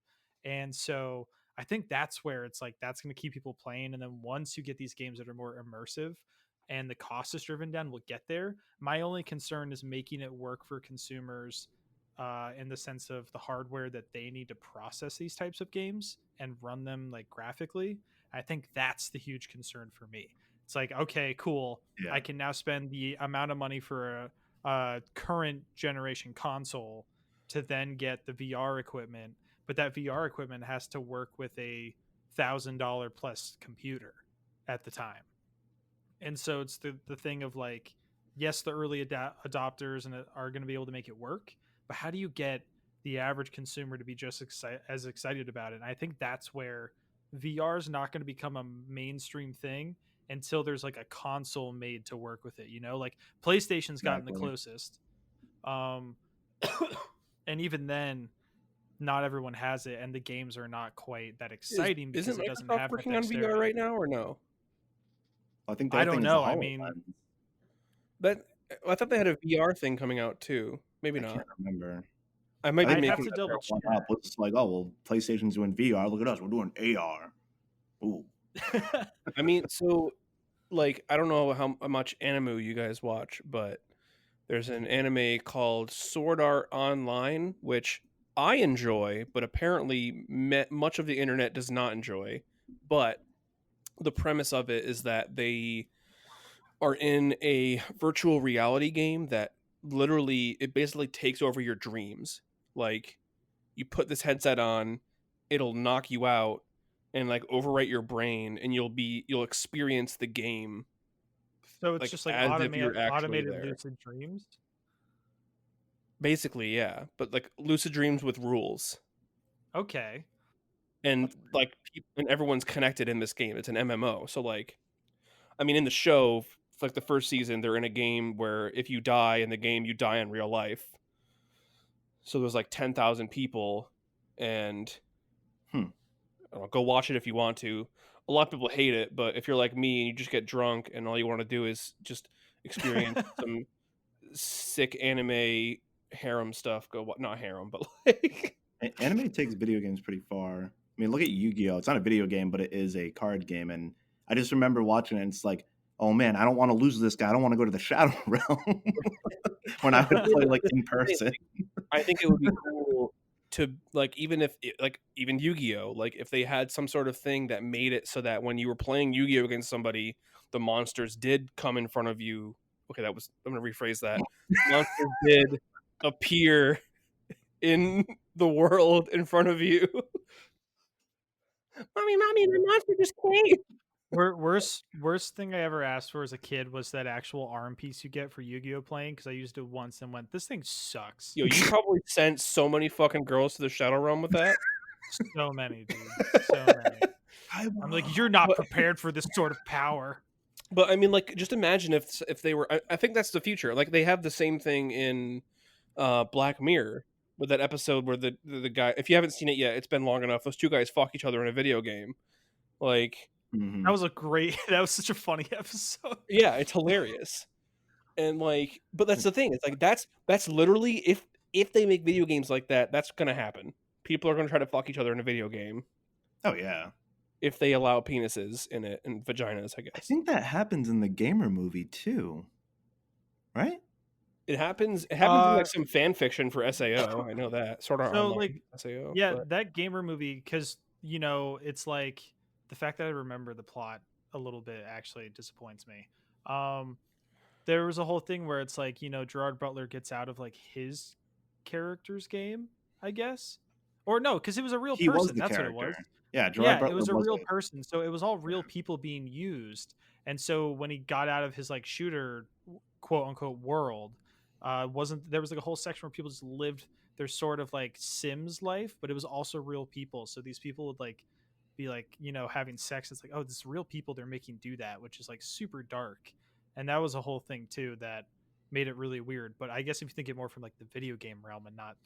And so I think that's where it's like that's going to keep people playing. And then once you get these games that are more immersive and the cost is driven down, we'll get there. My only concern is making it work for consumers in the sense of the hardware that they need to process these types of games and run them like graphically. I think that's the huge concern for me. It's like, okay, cool. Yeah. I can now spend the amount of money for a current generation console to then get the VR equipment, but that VR equipment has to work with a $1,000 plus computer at the time. And so it's the thing of like, yes, the early adopters and are going to be able to make it work, but how do you get the average consumer to be just as excited about it? And I think that's where VR is not going to become a mainstream thing until there's like a console made to work with it. You know, like PlayStation's gotten the Exactly. closest, um, and even then, not everyone has it, and the games are not quite that exciting because Isn't it doesn't Microsoft have that working on VR dexterity. right now or no? I think I their don't thing is the know. I mean, HoloLens. That I thought they had a VR thing coming out too. Maybe I can't not. remember. I might I be think I'd have making to that double up. one up was just like, oh well, PlayStation's doing VR. Look at us, we're doing AR. Ooh. check. I mean, so like I don't know how much anime you guys watch, but there's an anime called Sword Art Online, which I enjoy, but apparently much of the internet does not enjoy. But the premise of it is that they are in a virtual reality game that literally it basically takes over your dreams. Like you put this headset on, it'll knock you out and like overwrite your brain and you'll experience the game So it's like just like as if you're actually automated there. lucid dreams. Basically, yeah, but like lucid dreams with rules. Okay. And like and everyone's connected in this game. It's an MMO. So like I mean in the show like the first season they're in a game where if you die in the game you die in real life. So there's like 10,000 people and Hmm. I don't know, go watch it if you want to. A lot of people hate it, but if you're like me and you just get drunk and all you want to do is just experience some sick anime harem stuff, go not harem, but like Anime takes video games pretty far. I mean, look at Yu-Gi-Oh! It's not a video game, but it is a card game. And I just remember watching it, and it's like, oh man, I don't want to lose this guy. I don't want to go to the Shadow Realm when I I would play mean, like this is in the thing, person. I think it would be cool to like even if like even Yu-Gi-Oh, like if they had some sort of thing that made it so that when you were playing Yu-Gi-Oh against somebody, the monsters did come in front of you. Okay, that was I'm gonna rephrase that. Monsters did appear in the world in front of you. Mommy, the monster just came. Worst thing I ever asked for as a kid was that actual arm piece you get for Yu-Gi-Oh playing because I used it once and went, this thing sucks. Yo, you probably sent so many fucking girls to the Shadow Realm with that. So many, dude. So many. I'm like, you're not But- prepared for this sort of power. But I mean, like, just imagine if they were. I think that's the future. Like, they have the same thing in Black Mirror with that episode where the guy. If you haven't seen it yet, it's been long enough. Those two guys fuck each other in a video game. Like, That was a great. That was such a funny episode. yeah, it's hilarious. And like, but that's the thing. It's like that's literally if they make video games like that, that's gonna happen. People are gonna try to fuck each other in a video game Oh yeah, if they allow penises in it and vaginas. I I guess think that happens in the Gamer movie too, right? it happens. It happens in like some fan fiction for Sao. I know that sort of So online like, Sao. yeah, But that gamer movie, because you know, it's like the fact that I remember the plot a little bit actually disappoints me. There was a whole thing where it's like, you know, Gerard Butler gets out of like his character's game, I guess, or no, because it was a real He was person. the That's what it was. character. Yeah, Gerard Yeah, it Butler was a was real it. person. So it was all real people being used. And so when he got out of his like shooter quote unquote world, wasn't there was like a whole section where people just lived their sort of like Sims life, but it was also real people. So these people would like be like, you know, having sex. It's like, oh, this is real people they're making do that, which is like super dark. And that was a whole thing too that made it really weird. But I guess if you think it more from like the video game realm and not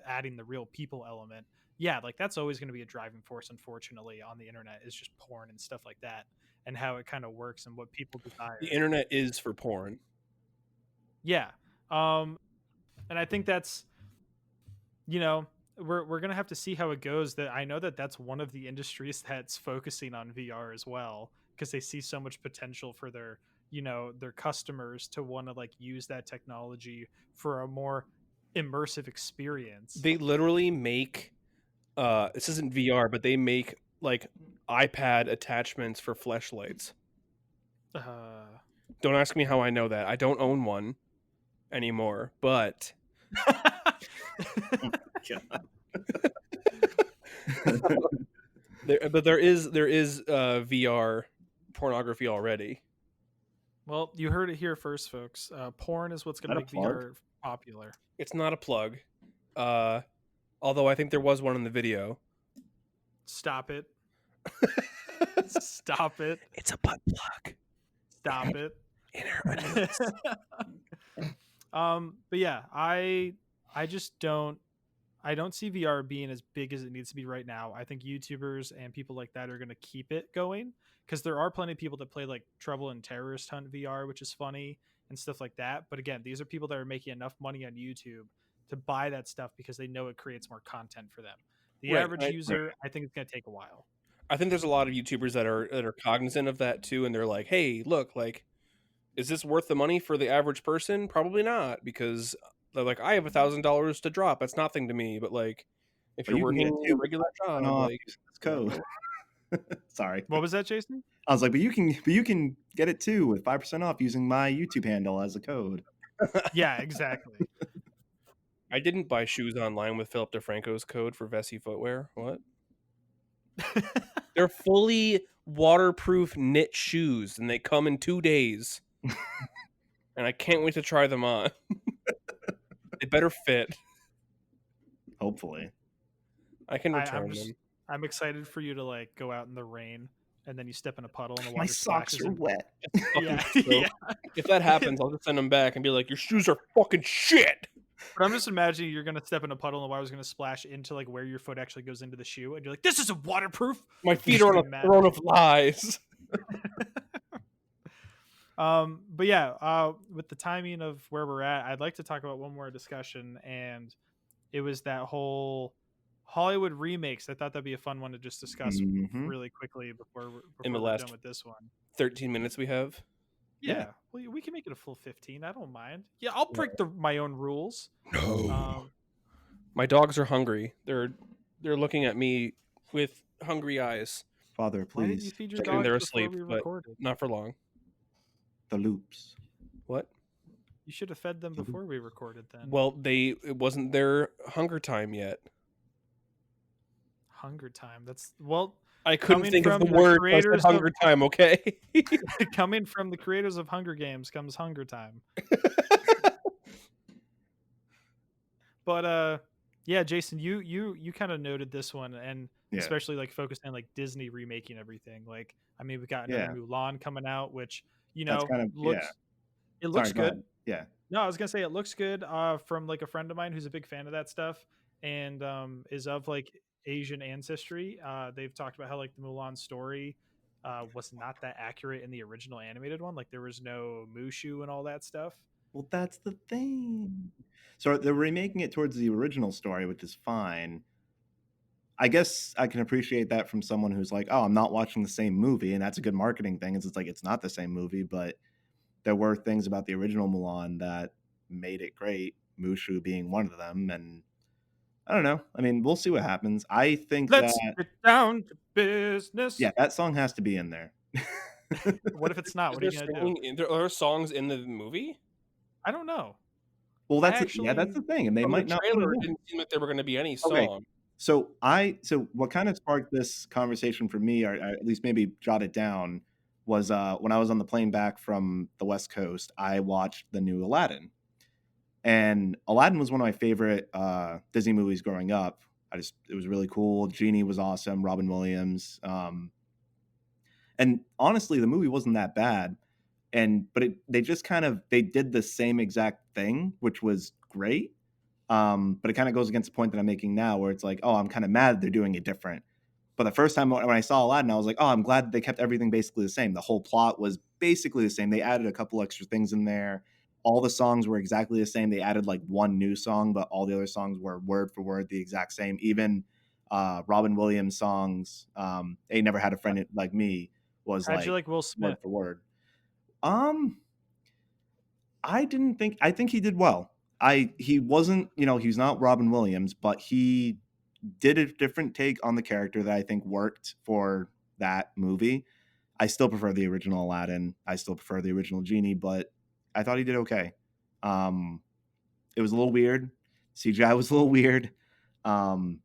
adding the real people element, yeah, like that's always going to be a driving force, unfortunately, on the internet is just porn and stuff like that and how it kind of works and what people desire. the internet is for porn. Yeah. And I think that's, you know, we're going to have to see how it goes. That I know that that's one of the industries that's focusing on VR as well, because they see so much potential for their, you know, their customers to want to like use that technology for a more immersive experience. They literally make this isn't VR, but they make like iPad attachments for fleshlights. Uh, Don't ask me how I know that. I don't own one anymore, but God. there is VR pornography already. well, you heard it here first, folks. Porn is what's going to That a make plug? VR popular. It's not a plug. Although I think there was one in the video. Stop it. Stop it. It's a butt plug. Stop it. In her anus. But yeah, I just don't see VR being as big as it needs to be right now. I think YouTubers and people like that are going to keep it going because there are plenty of people that play like Trouble and Terrorist Hunt VR, which is funny and stuff like that. But again, these are people that are making enough money on YouTube to buy that stuff because they know it creates more content for them. The average user, I think it's going to take a while. I think there's a lot of YouTubers that are cognizant of that too, and they're like, "Hey, look, like, is this worth the money for the average person? Probably not, because they're like, I have $1,000 to drop. That's nothing to me. But like, if But you're you can working get a regular job, like, this code. Sorry. What was that, Jason? I was like, but you can get it too with 5% off using my YouTube handle as a code. Yeah, exactly. I didn't buy shoes online with Philip DeFranco's code for Vessi footwear. What? They're fully waterproof knit shoes, and they come in 2 days. And I can't wait to try them on. They better fit. Hopefully. I can return them. I'm excited for you to like go out in the rain and then you step in a puddle and the water My socks splashes are and... wet. Yeah, yeah. If that happens, I'll just send them back and be like, your shoes are fucking shit. But I'm just imagining you're gonna step in a puddle and the water's gonna splash into like where your foot actually goes into the shoe, and you're like, "This isn't waterproof." My feet are on a throne of lies. But yeah, with the timing of where we're at, I'd like to talk about one more discussion, and it was that whole Hollywood remakes. I thought that'd be a fun one to just discuss really quickly before in the we're last done with this one. 13 minutes we have. Yeah. Well, we can make it a full 15. I don't mind. Yeah, I'll break my own rules. No. My dogs are hungry. They're looking at me with hungry eyes. Father, please. Why didn't you feed your dogs they're before asleep, we but recorded? not for long. The loops. What? You should have fed them before we recorded then. Well, it wasn't their hunger time yet. Hunger time. That's well. I couldn't think of the word for hunger time, okay? Coming from the creators of Hunger Games comes Hunger Time. But yeah, Jason, you kind of noted this one, and especially like focused on like Disney remaking everything. Like, I mean, we got another Mulan coming out, which it looks good. Yeah. No, I was gonna say it looks good. From like a friend of mine who's a big fan of that stuff, and is of like Asian ancestry. They've talked about how like the Mulan story was not that accurate in the original animated one. Like there was no Mushu and all that stuff. Well, that's the thing. So they're remaking it towards the original story, which is fine. I guess I can appreciate that from someone who's like, oh, I'm not watching the same movie, and that's a good marketing thing. It's like it's not the same movie, but there were things about the original Mulan that made it great, Mushu being one of them, and I don't know. I mean, we'll see what happens. I think Let's get down to business. Yeah, that song has to be in there. What if it's not? What are you gonna do? There are songs in the movie? I don't know. Well, that's the thing, and they might not. Trailer, it didn't seem like there were going to be any song. Okay. So what kind of sparked this conversation for me, or at least maybe jot it down, was when I was on the plane back from the West Coast, I watched the new Aladdin. And Aladdin was one of my favorite Disney movies growing up. It was really cool. Genie was awesome. Robin Williams. And honestly, the movie wasn't that bad. But they just they did the same exact thing, which was great. But it kind of goes against the point that I'm making now, where it's like, oh, I'm kind of mad they're doing it different. But the first time when I saw Aladdin, I was like, oh, I'm glad they kept everything basically the same. The whole plot was basically the same. They added a couple extra things in there. All the songs were exactly the same. They added like one new song, but all the other songs were word for word the exact same. Even Robin Williams songs, "They Never Had a Friend Like Me" was How'd you like Will Smith? Word for word. I think he did well. He wasn't, he's not Robin Williams, but he did a different take on the character that I think worked for that movie. I still prefer the original Aladdin. I still prefer the original Genie, but I thought he did okay. Um, it was a little weird. CGI was a little weird. Um,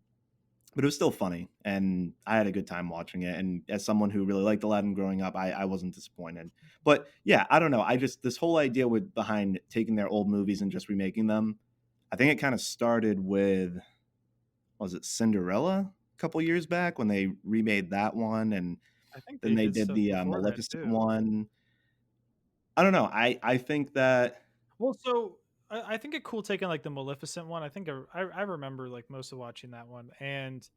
but it was still funny, and I had a good time watching it. And as someone who really liked Aladdin growing up, I wasn't disappointed. But yeah, I don't know. I just this whole idea with behind taking their old movies and just remaking them, I think it kind of started with was it Cinderella a couple years back when they remade that one, and I think then they they did did stuff the before that Maleficent too. one. I don't know. I think that Well, so I think a cool take on like the Maleficent one. I think I remember like most of watching that one, and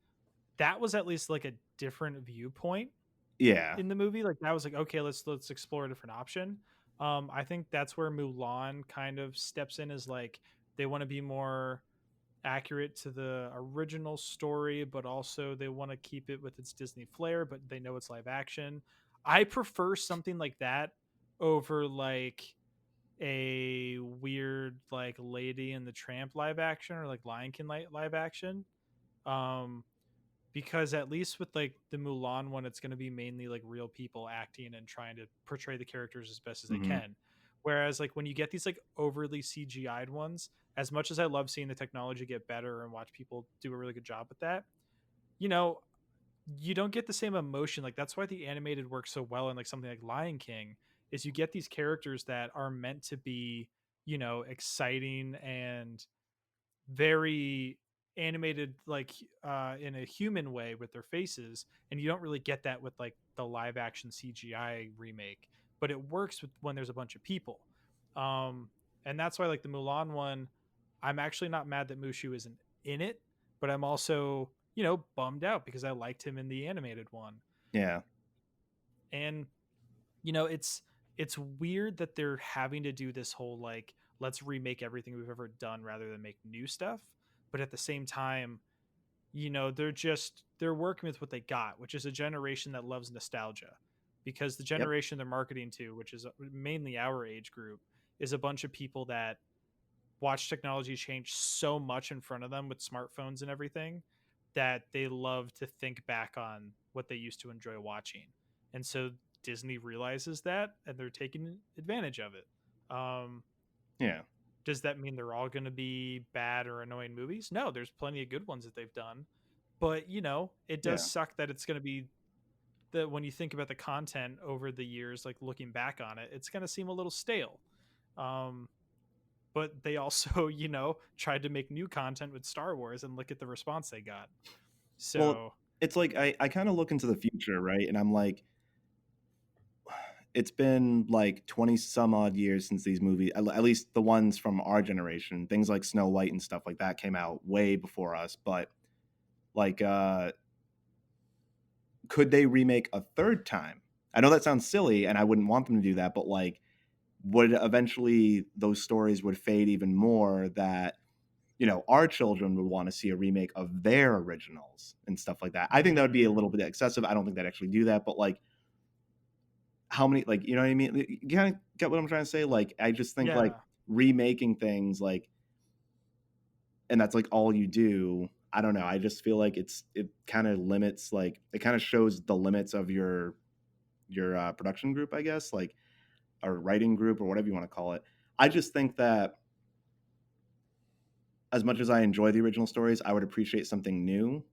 that was at least like a different viewpoint yeah. in the movie. Like that was like, okay, let's explore a different option. I think that's where Mulan kind of steps in, is like they want to be more accurate to the original story, but also they want to keep it with its Disney flair, but they know it's live action. I prefer something like that over like a weird like Lady and the Tramp live action, or like Lion King live action. Um, because at least with like the Mulan one, it's going to be mainly like real people acting and trying to portray the characters as best as they Hmm. can. Whereas like when you get these like overly CGI'd ones, as much as I love seeing the technology get better and watch people do a really good job with that, you know, you don't get the same emotion. Like that's why the animated works so well in like something like Lion King, is you get these characters that are meant to be, exciting and very animated, like in a human way with their faces, and you don't really get that with like the live action CGI remake, but it works with when there's a bunch of people. um and that's why like the Mulan one, I'm actually not mad that Mushu isn't in it, but I'm also, bummed out because I liked him in the animated one. Yeah. And it's weird that they're having to do this whole like, let's remake everything we've ever done rather than make new stuff. But at the same time, they're working with what they got, which is a generation that loves nostalgia, because the Yep. generation they're marketing to, which is mainly our age group, is a bunch of people that watch technology change so much in front of them with smartphones and everything, that they love to think back on what they used to enjoy watching. And so Disney realizes that, and they're taking advantage of it. Um, Yeah. does that mean they're all going to be bad or annoying movies? No, there's plenty of good ones that they've done. But, it does Yeah. suck that it's going to be that when you think about the content over the years, like looking back on it, it's going to seem a little stale. Um, but they also, tried to make new content with Star Wars, and look at the response they got. Well, So, it's like I kind of look into the future, right? And I'm like, it's been like 20 some odd years since these movies, at least the ones from our generation, things like Snow White and stuff like that came out way before us. But like, could they remake a third time? I know that sounds silly, and I wouldn't want them to do that, but like, would eventually those stories would fade even more that our children would want to see a remake of their originals and stuff like that. I think that would be a little bit excessive. I don't think they'd actually do that, but like how many, like, you know what I mean? You kind of get what I'm trying to say? Like, I just think like yeah. remaking things like, and that's like all you do. I don't know. I just feel like it kind of limits, like it kind of shows the limits of your production group, I guess, like, or writing group or whatever you want to call it. I just think that as much as I enjoy the original stories, I would appreciate something new.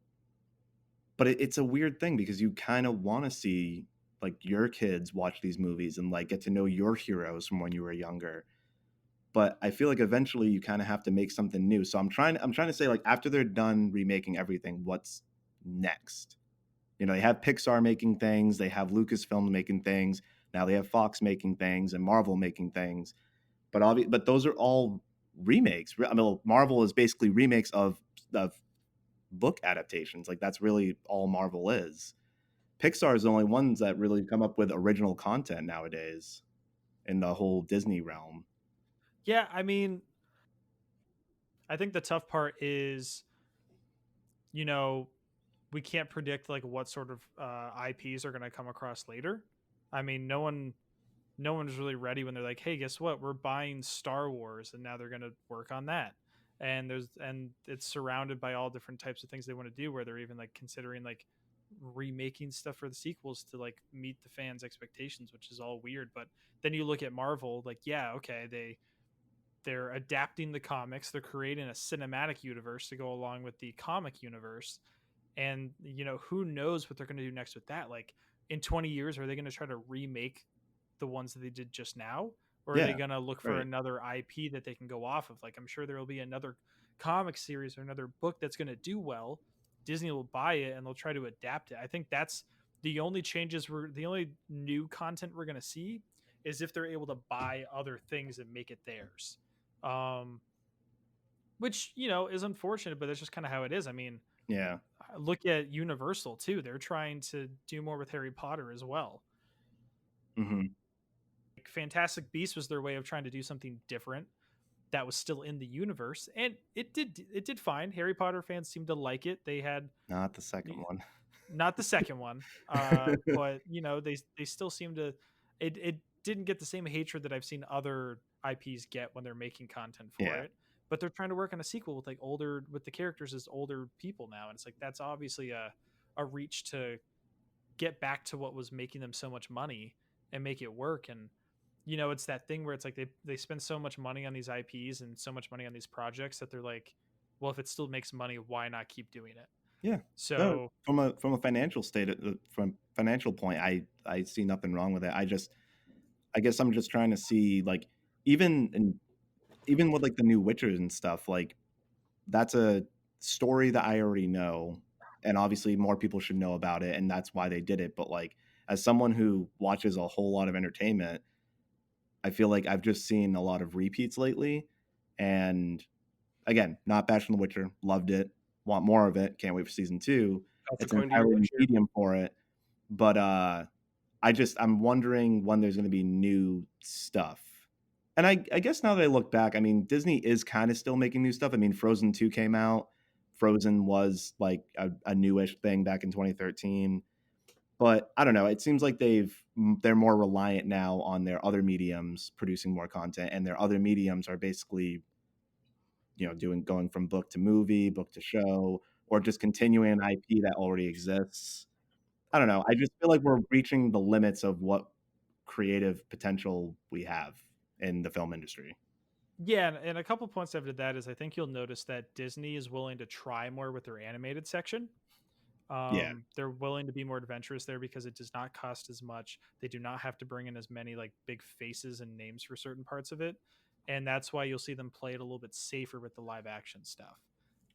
But it's a weird thing because you kind of want to see like your kids watch these movies and like get to know your heroes from when you were younger. But I feel like eventually you kind of have to make something new. So I'm trying to say, like, after they're done remaking everything, what's next? They have Pixar making things, they have Lucasfilm making things, now they have Fox making things and Marvel making things. But those are all remakes. I mean, Marvel is basically remakes of book adaptations. Like, that's really all Marvel is. Pixar is the only ones that really come up with original content nowadays in the whole Disney realm. Yeah, I mean, I think the tough part is, you know, we can't predict like what sort of IPs are going to come across later. I mean, no one's really ready when they're like, "Hey, guess what? We're buying Star Wars," and now they're going to work on that. And it's surrounded by all different types of things they want to do. Where they're even like considering like remaking stuff for the sequels to like meet the fans' expectations, which is all weird. But then you look at Marvel, like, yeah, okay, they're adapting the comics, they're creating a cinematic universe to go along with the comic universe, and who knows what they're going to do next with that. Like in 20 years, are they going to try to remake the ones that they did just now, or are they Yeah, going to look for right. another IP that they can go off of? Like I'm sure there will be another comic series or another book that's going to do well. Disney will buy it and they'll try to adapt it. I think that's the only new content we're going to see is if they're able to buy other things and make it theirs. um which is unfortunate, but that's just kind of how it is. I mean, Yeah. look at Universal too. They're trying to do more with Harry Potter as well. Hmm. Like, Fantastic Beasts was their way of trying to do something different that was still in the universe, and it did fine. Harry Potter fans seemed to like it. They had Not the second one. not the second one, but they still seem to. It didn't get the same hatred that I've seen other IPs get when they're making content for Yeah. it. But they're trying to work on a sequel with with the characters as older people now, and it's like that's obviously a reach to get back to what was making them so much money and make it work. And it's that thing where it's like they spend so much money on these IPs and so much money on these projects that they're like, well, if it still makes money, why not keep doing it? Yeah. No, So from a financial from financial point, I see nothing wrong with it. I guess I'm just trying to see, like, even and even with like the new Witchers and stuff, like that's a story that I already know, and obviously more people should know about it, and that's why they did it. But like, as someone who watches a whole lot of entertainment, I feel like I've just seen a lot of repeats lately. And again, not bashing The Witcher, loved it, want more of it, can't wait for season two. Toss a It's an coin to your entirely new Witcher. medium for it, but I'm wondering when there's going to be new stuff. And I guess now that I look back, I mean, Disney is kind of still making new stuff. I mean, Frozen 2 came out. Frozen was like a newish thing back in 2013. But I don't know. It seems like they're more reliant now on their other mediums producing more content, and their other mediums are basically, going from book to movie, book to show, or just continuing an IP that already exists. I don't know. I just feel like we're reaching the limits of what creative potential we have in the film industry. yeah, and a couple points after that is I think you'll notice that Disney is willing to try more with their animated section. Yeah, They're willing to be more adventurous there because it does not cost as much. They do not have to bring in as many like big faces and names for certain parts of it, and that's why you'll see them play it a little bit safer with the live action stuff.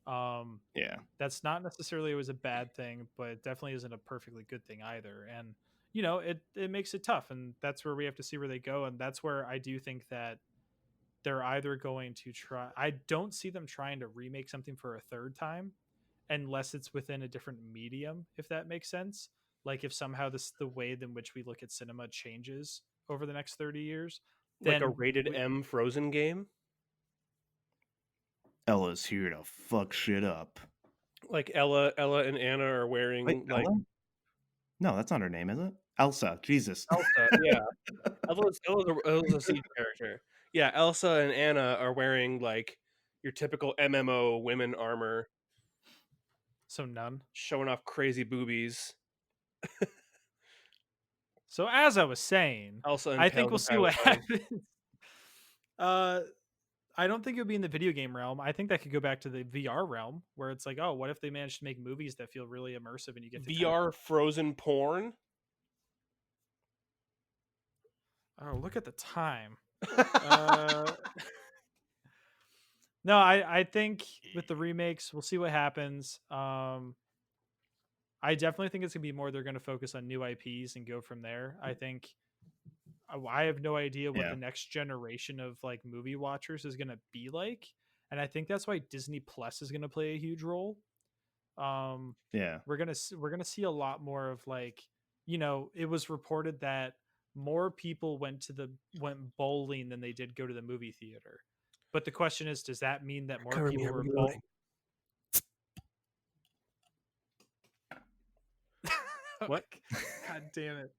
Um, yeah, that's not necessarily always a bad thing, but it definitely isn't a perfectly good thing either. And it makes it tough, and that's where we have to see where they go. And that's where I do think that they're either going to try. I don't see them trying to remake something for a third time unless it's within a different medium, if that makes sense. Like if somehow the way in which we look at cinema changes over the next 30 years, Like a then rated M Frozen game. Ella's here to fuck shit up. Like Ella and Anna are Wait, wearing like Ella? No, that's not her name, is it? Elsa. Jesus. Elsa. Yeah, Ella's a siege character. Yeah, Elsa and Anna are wearing like your typical MMO women armor, so none. showing off crazy boobies. So as I was saying, Elsa I think impaled we'll the see what Palestine. happens. uh I don't think it would be in the video game realm. I think that could go back to the VR realm where it's like, oh, what if they managed to make movies that feel really immersive and you get to kind of VR Frozen porn. oh, look at the time. Uh No, I think with the remakes, we'll see what happens. I definitely think it's gonna be more. They're gonna focus on new IPs and go from there. I think I have no idea what Yeah, the next generation of like movie watchers is gonna be like, and I think that's why Disney Plus is gonna play a huge role. Um, yeah, we're gonna see a lot more of like it was reported that more people went bowling than they did go to the movie theater. But the question is, does that mean that more Cover me, people I'm were reloading. What? God damn it.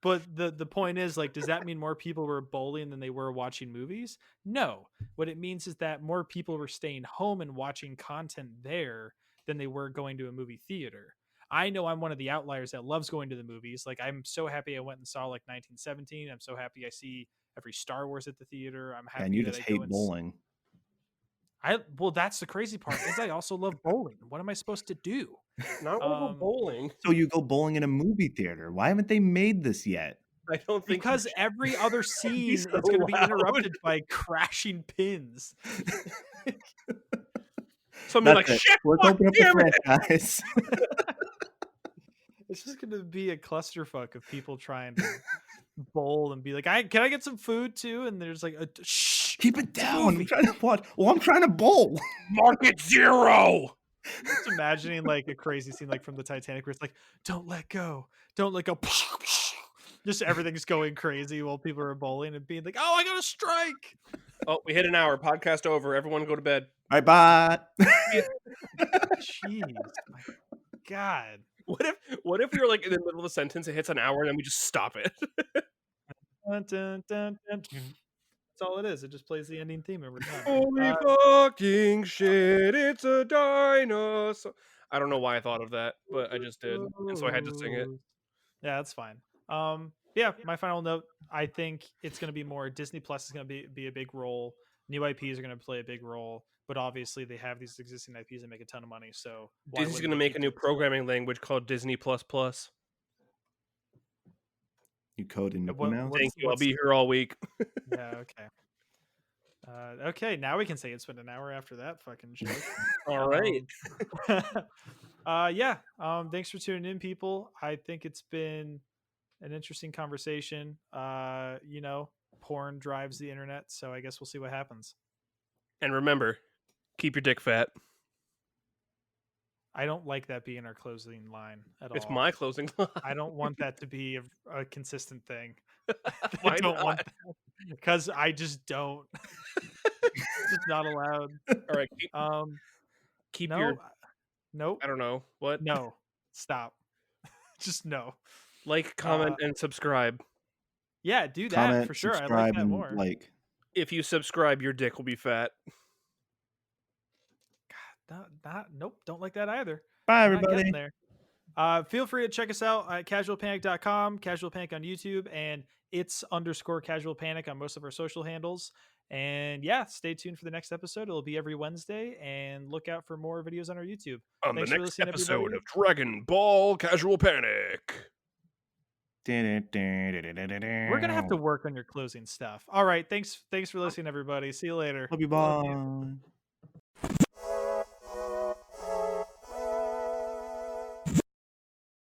But the point is, like, does that mean more people were bowling than they were watching movies? No. What it means is that more people were staying home and watching content there than they were going to a movie theater. I know I'm one of the outliers that loves going to the movies. Like, I'm so happy I went and saw like 1917. I'm so happy I see every Star Wars at the theater. I'm And happy you that just I go hate and bowling. well, that's the crazy part is I also love bowling. What am I supposed to do? Not want to go bowling. So you go bowling in a movie theater. Why haven't they made this yet? I don't think Because every other be scene so is going to be loud. interrupted by crashing pins. So I'm That's like, it. shit, Let's fuck, open up the damn it. franchise. It's just going to be a clusterfuck of people trying to bowl and be like, can I get some food too? And there's like, shh, Keep it it's a down. I'm movie. trying to watch. Well, I'm trying to bowl. Market zero. Just imagining like a crazy scene like from the Titanic where it's like, don't let go. Just everything's going crazy while people are bowling and being like, oh, I got a strike. Oh, we hit an hour. Podcast over. Everyone go to bed. All right, bye. Jeez, my God. What if we were like in the middle of a sentence, it hits an hour, and then we just stop it? Dun, dun, dun, dun. That's all it is. It just plays the ending theme and we're done. Holy fucking shit! It's a dinosaur. I don't know why I thought of that, but I just did, and so I had to sing it. Yeah, that's fine. Yeah, my final note. I think it's going to be more Disney Plus is going to be a big role. New IPs are going to play a big role, but obviously they have these existing IPs that make a ton of money. So Disney's going to make a new programming language called Disney Plus Plus. You code in Mickey Mouse? Thank you. I'll be here all week. Yeah. Okay. Okay. Now we can say it's been an hour after that fucking joke. All right. Yeah. Thanks for tuning in, people. I think it's been an interesting conversation. Porn drives the internet, so I guess we'll see what happens. And remember, keep your dick fat. I don't like that being our closing line at all. It's my closing line. I don't want that to be a consistent thing. Why I don't not? want that because I just don't. It's just not allowed. All right. Keep No, your. nope. I don't know what. No, stop. Just no. Like, comment, and subscribe. Yeah, do that Comment, for sure. I like subscribe, that and more. like. If you subscribe, your dick will be fat. Nope, don't like that either. Bye, We're not everybody. getting there. Feel free to check us out at casualpanic.com, Casual Panic on YouTube, and its_Casual Panic on most of our social handles. And yeah, stay tuned for the next episode. It'll be every Wednesday, and look out for more videos on our YouTube. On Thanks the for next listening, episode everybody. of Dragon Ball Casual Panic. We're gonna have to work on your closing stuff. All right, thanks for listening, everybody. See you later. Love you, bye.